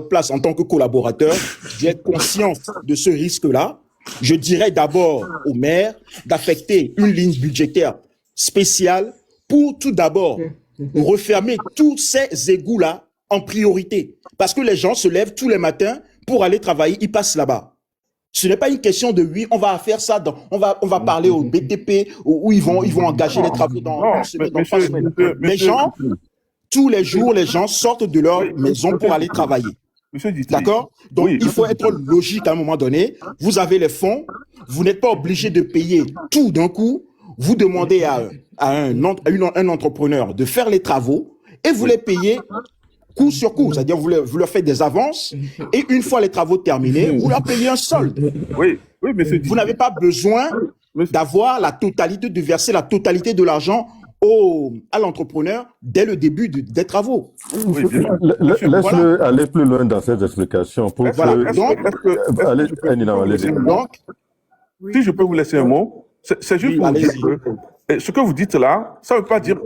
place en tant que collaborateur, j'ai conscience de ce risque-là. Je dirais d'abord au maire d'affecter une ligne budgétaire spéciale pour tout d'abord refermer tous ces égouts-là en priorité. Parce que les gens se lèvent tous les matins pour aller travailler, ils passent là-bas. Ce n'est pas une question de oui, on va faire ça, on va parler au BTP où ils vont engager les travaux dans les gens, tous les jours, les gens sortent de leur maison pour aller travailler. D'accord? Donc, il faut être logique à un moment donné. Vous avez les fonds, vous n'êtes pas obligé de payer tout d'un coup. Vous demandez à un entrepreneur de faire les travaux et vous les payez coup sur coup. C'est-à-dire vous leur faites des avances et une fois les travaux terminés, vous leur payez un solde. Oui, monsieur. Vous n'avez pas besoin d'avoir la totalité, de verser la totalité de l'argent à l'entrepreneur dès le début des travaux. Oui, laisse-le aller plus loin dans cette explication. Pour voilà. Donc, si je peux vous laisser un mot, c'est juste pour vous dire que ce que vous dites là, ça ne veut pas dire...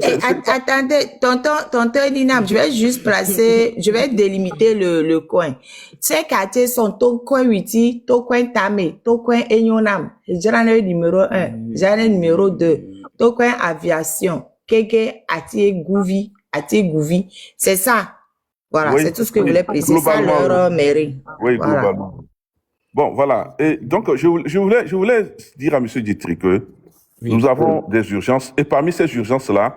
Attendez, tonton Ninam, je vais délimiter le coin. Ces quartiers sont au coin 8, au coin Tamé, au coin Enyonam. J'en ai numéro 1, j'en ai numéro 2. Au coin aviation, Keke, Atie Gouvi. C'est ça. Voilà, c'est tout ce que je voulais préciser. C'est ça leur mairie. Oui, voilà. Globalement. Bon, voilà. Et donc, je voulais dire à M. Dietry que nous avons des urgences. Et parmi ces urgences-là,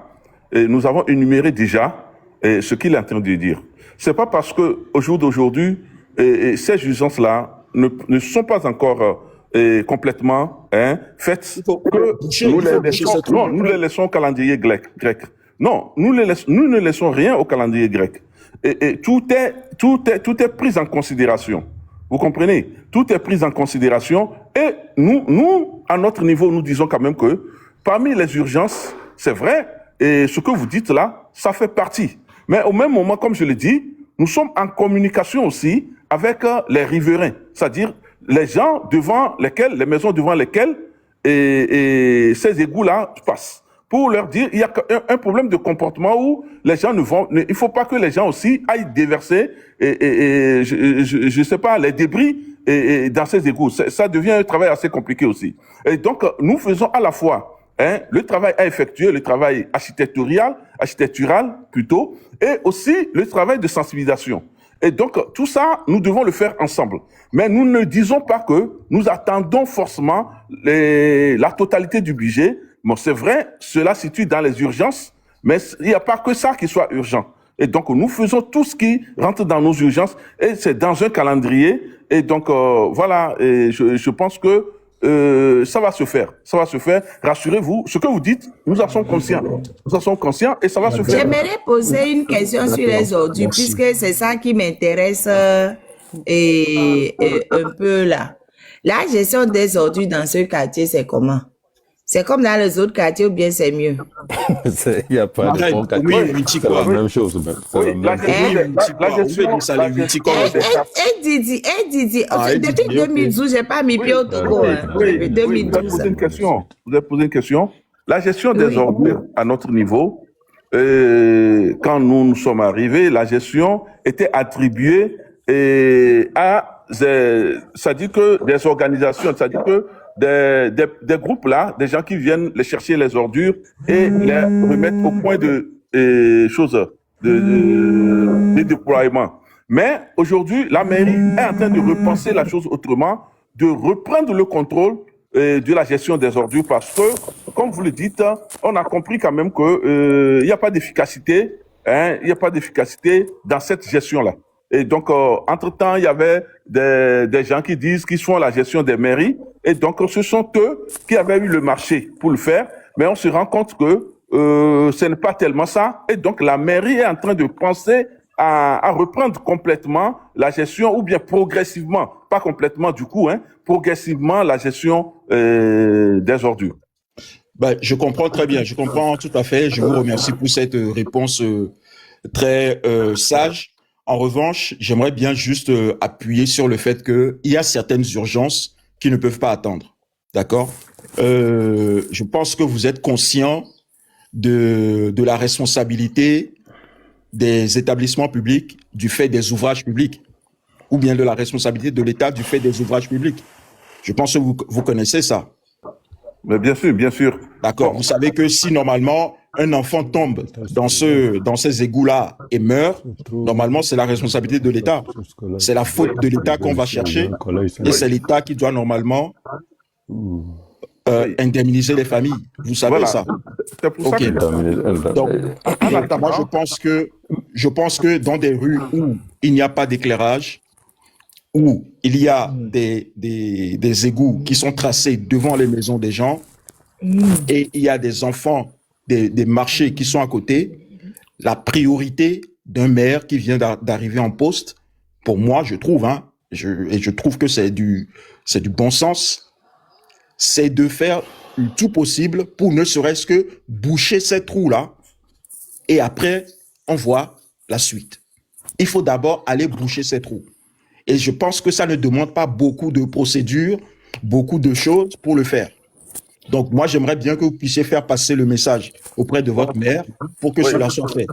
nous avons énuméré déjà ce qu'il est en train de dire. C'est pas parce que au jour d'aujourd'hui, ces urgences-là ne sont pas encore complètement faites que nous les laissons au calendrier grec. Non, nous ne laissons rien au calendrier grec. Et tout est pris en considération. Vous comprenez? Tout est pris en considération. Et nous, à notre niveau, nous disons quand même que parmi les urgences, c'est vrai, et ce que vous dites là, ça fait partie. Mais au même moment, comme je l'ai dit, nous sommes en communication aussi avec les riverains, c'est-à-dire les gens devant lesquels, les maisons devant lesquelles ces égouts-là passent. Pour leur dire, il y a un problème de comportement où les gens il faut pas que les gens aussi aillent déverser je sais pas, les débris dans ces égouts. Ça devient un travail assez compliqué aussi. Et donc, nous faisons à la fois le travail à effectuer, le travail architectural plutôt, et aussi le travail de sensibilisation. Et donc, tout ça, nous devons le faire ensemble. Mais nous ne disons pas que nous attendons forcément la totalité du budget. Bon, c'est vrai, cela se situe dans les urgences, mais il n'y a pas que ça qui soit urgent. Et donc, nous faisons tout ce qui rentre dans nos urgences, et c'est dans un calendrier. Et donc, voilà, et je pense que ça va se faire. Ça va se faire. Rassurez-vous, ce que vous dites, nous en sommes conscients. Nous en sommes conscients et ça va se faire. J'aimerais poser une question sur les ordures, puisque c'est ça qui m'intéresse et un peu là. La gestion des ordures dans ce quartier, c'est comment? C'est comme dans les autres quartiers ou bien c'est mieux? Il n'y a pas de bon quartier. C'est la même chose. Didi, depuis 2012, je n'ai pas mis pied au Togo. Depuis 2012. Vous avez posé une question. La gestion des ordures à notre niveau, quand nous sommes arrivés, la gestion était attribuée à, c'est-à-dire que des organisations, c'est-à-dire que des groupes là, des gens qui viennent les chercher les ordures et les remettre au point de choses de déploiement. Mais aujourd'hui, la mairie est en train de repenser la chose autrement, de reprendre le contrôle de la gestion des ordures parce que, comme vous le dites, on a compris quand même que il n'y a pas d'efficacité, il n'y a pas d'efficacité dans cette gestion-là. Et donc, entre-temps, il y avait des gens qui disent qu'ils font la gestion des mairies. Et donc, ce sont eux qui avaient eu le marché pour le faire. Mais on se rend compte que ce n'est pas tellement ça. Et donc, la mairie est en train de penser à reprendre complètement la gestion ou bien progressivement, pas complètement du coup, progressivement la gestion des ordures. Ben, je comprends très bien, je comprends tout à fait. Je vous remercie pour cette réponse très sage. En revanche, j'aimerais bien juste appuyer sur le fait qu'il y a certaines urgences qui ne peuvent pas attendre. D'accord? Je pense que vous êtes conscient de la responsabilité des établissements publics du fait des ouvrages publics ou bien de la responsabilité de l'État du fait des ouvrages publics. Je pense que vous connaissez ça. Mais bien sûr, bien sûr. D'accord. Vous savez que si normalement un enfant tombe dans ces égouts-là et meurt, normalement c'est la responsabilité de l'État. C'est la faute de l'État qu'on va chercher et c'est l'État qui doit normalement indemniser les familles. Vous savez voilà. Ça. C'est pour ça que... Donc, moi je pense que dans des rues où il n'y a pas d'éclairage, où il y a des égouts qui sont tracés devant les maisons des gens et il y a des enfants, des marchés qui sont à côté, la priorité d'un maire qui vient d'arriver en poste, pour moi, je trouve, et je trouve que c'est du bon sens, c'est de faire tout possible pour ne serait-ce que boucher ces trous-là et après, on voit la suite. Il faut d'abord aller boucher ces trous. Et je pense que ça ne demande pas beaucoup de procédures, beaucoup de choses pour le faire. Donc, moi, j'aimerais bien que vous puissiez faire passer le message auprès de votre maire pour que cela soit fait.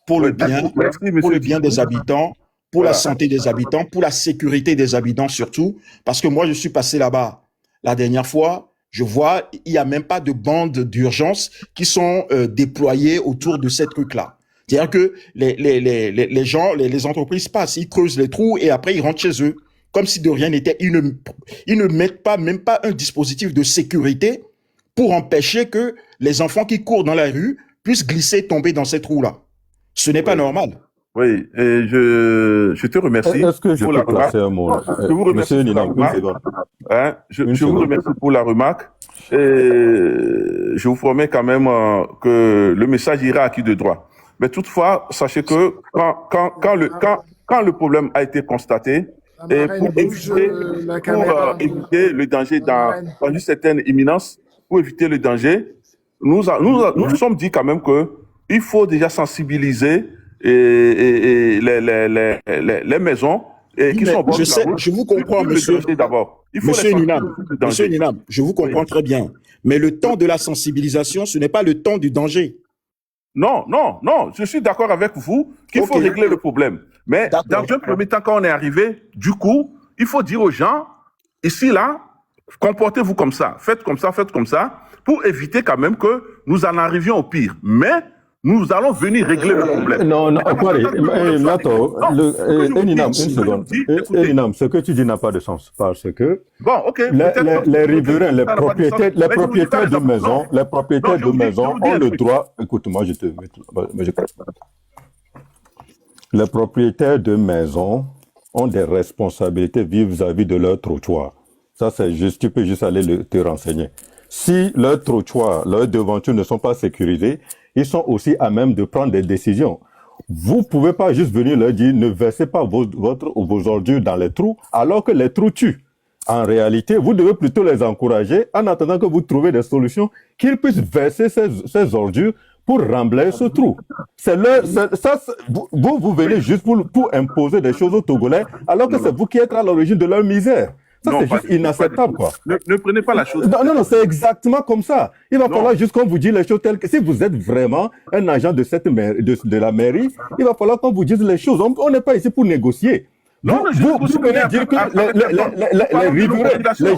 Pour le bien des habitants, pour la santé des habitants, pour la sécurité des habitants surtout. Parce que moi, je suis passé là-bas la dernière fois. Je vois, il n'y a même pas de bandes d'urgence qui sont déployées autour de cette truc-là. C'est-à-dire que les gens, les entreprises passent, ils creusent les trous et après ils rentrent chez eux. Comme si de rien n'était. Ils ne mettent même pas un dispositif de sécurité pour empêcher que les enfants qui courent dans la rue puisse glisser, tomber dans ces trous-là. Ce n'est pas normal. Oui, et je te remercie. Est-ce que je pour la peux placer remarque. un mot? Je vous remercie Monsieur pour la Ninam, une remarque. seconde. Hein, je Une vous seconde. remercie pour la remarque. Et je vous promets quand même que le message ira à qui de droit. Mais toutefois, sachez que quand le problème a été constaté, et pour éviter le danger dans une certaine imminence, pour éviter le danger, nous sommes dit quand même que il faut déjà sensibiliser les maisons qui sont bonnes. Je vous comprends, monsieur. D'abord. Monsieur Ninam, je vous comprends très bien. Mais le temps de la sensibilisation, ce n'est pas le temps du danger. Non, je suis d'accord avec vous qu'il faut régler le problème. Mais dans un premier temps, quand on est arrivé, du coup, il faut dire aux gens, ici, là, comportez-vous comme ça, faites comme ça, pour éviter quand même que nous en arrivions au pire. Mais nous allons venir régler le problème. Non, Mato, Ninam, une seconde. Ninam, ce que tu dis n'a pas de sens parce que les riverains, les propriétaires de maisons, ont le droit. Écoute-moi, les propriétaires de maisons ont des responsabilités vis-à-vis de leur trottoir. Ça, c'est juste, tu peux juste aller te renseigner. Si leurs trottoirs, leurs devantures ne sont pas sécurisées, ils sont aussi à même de prendre des décisions. Vous pouvez pas juste venir leur dire ne versez pas vos ordures dans les trous alors que les trous tuent. En réalité, vous devez plutôt les encourager en attendant que vous trouviez des solutions qu'ils puissent verser ces ordures pour remblayer ce trou. Vous venez juste pour imposer des choses aux Togolais alors que c'est vous qui êtes à l'origine de leur misère. Ça, c'est juste inacceptable, quoi. Ne prenez pas la chose. Non, c'est exactement comme ça. Il va falloir juste qu'on vous dise les choses telles que si vous êtes vraiment un agent de la mairie, il va falloir qu'on vous dise les choses. On n'est pas ici pour négocier. Non, vous venez dire que les riverains, les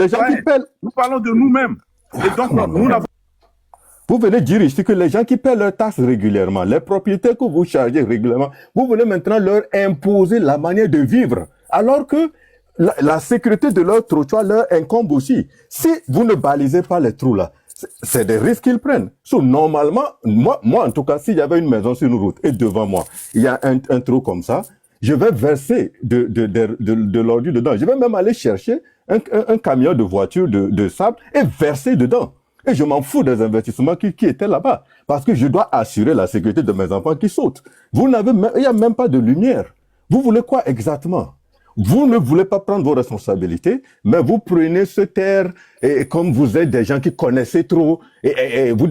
gens qui paient... Nous parlons de nous-mêmes. Et donc, nous n'avons... Vous venez dire ici que les gens qui paient leurs taxes régulièrement, les propriétaires que vous chargez régulièrement, vous venez maintenant leur imposer la manière de vivre. Alors que la sécurité de leur trottoir leur incombe aussi. Si vous ne balisez pas les trous là, c'est des risques qu'ils prennent. Normalement, moi en tout cas, s'il y avait une maison sur une route et devant moi, il y a un trou comme ça, je vais verser de l'ordure dedans. Je vais même aller chercher un camion de voiture de sable et verser dedans. Et je m'en fous des investissements qui étaient là-bas. Parce que je dois assurer la sécurité de mes enfants qui sautent. Il n'y a même pas de lumière. Vous voulez quoi exactement? Vous ne voulez pas prendre vos responsabilités, mais vous prenez ce terre et comme vous êtes des gens qui connaissez trop et vous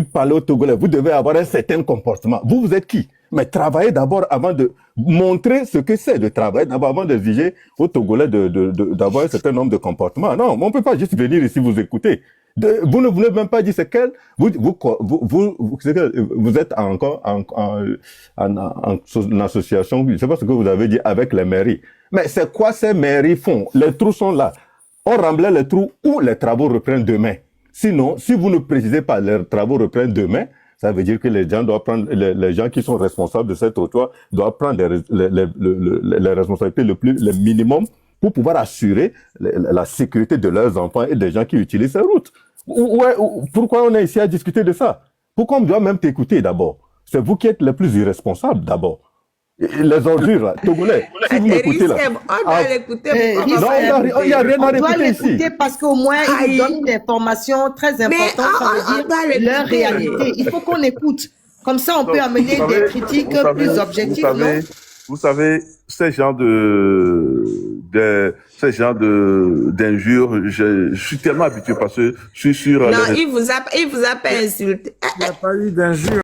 parlez au Togolais, vous devez avoir un certain comportement. Vous êtes qui? Mais travaillez d'abord avant de montrer ce que c'est de travailler d'abord avant d'exiger aux Togolais d'avoir un certain nombre de comportements. Non, on peut pas juste venir ici vous écouter. Vous ne voulez même pas dire c'est quel. Vous êtes encore en association. Je sais pas ce que vous avez dit avec les mairies. Mais c'est quoi ces mairies font? Les trous sont là. On remblaye les trous ou les travaux reprennent demain. Sinon, si vous ne précisez pas les travaux reprennent demain, ça veut dire que les gens doivent prendre, les gens qui sont responsables de cette trottoir doivent prendre les responsabilités le minimum pour pouvoir assurer la sécurité de leurs enfants et des gens qui utilisent ces routes. Pourquoi on est ici à discuter de ça? Pourquoi on doit même t'écouter d'abord? C'est vous qui êtes les plus irresponsables d'abord. Les ordures, là, Togolais, si vous m'écoutez là. On doit l'écouter. Il n'y a rien à On doit répéter ici. l'écouter parce qu'au moins, il donne des informations très importantes, ça veut dire leur réalité. Il faut qu'on écoute. Comme ça, on peut amener des critiques plus objectives, non? Vous savez, ces genres d'injures, je suis tellement habitué parce que je suis sur... Non, il vous a pas insulté. Il n'y a pas eu d'injures.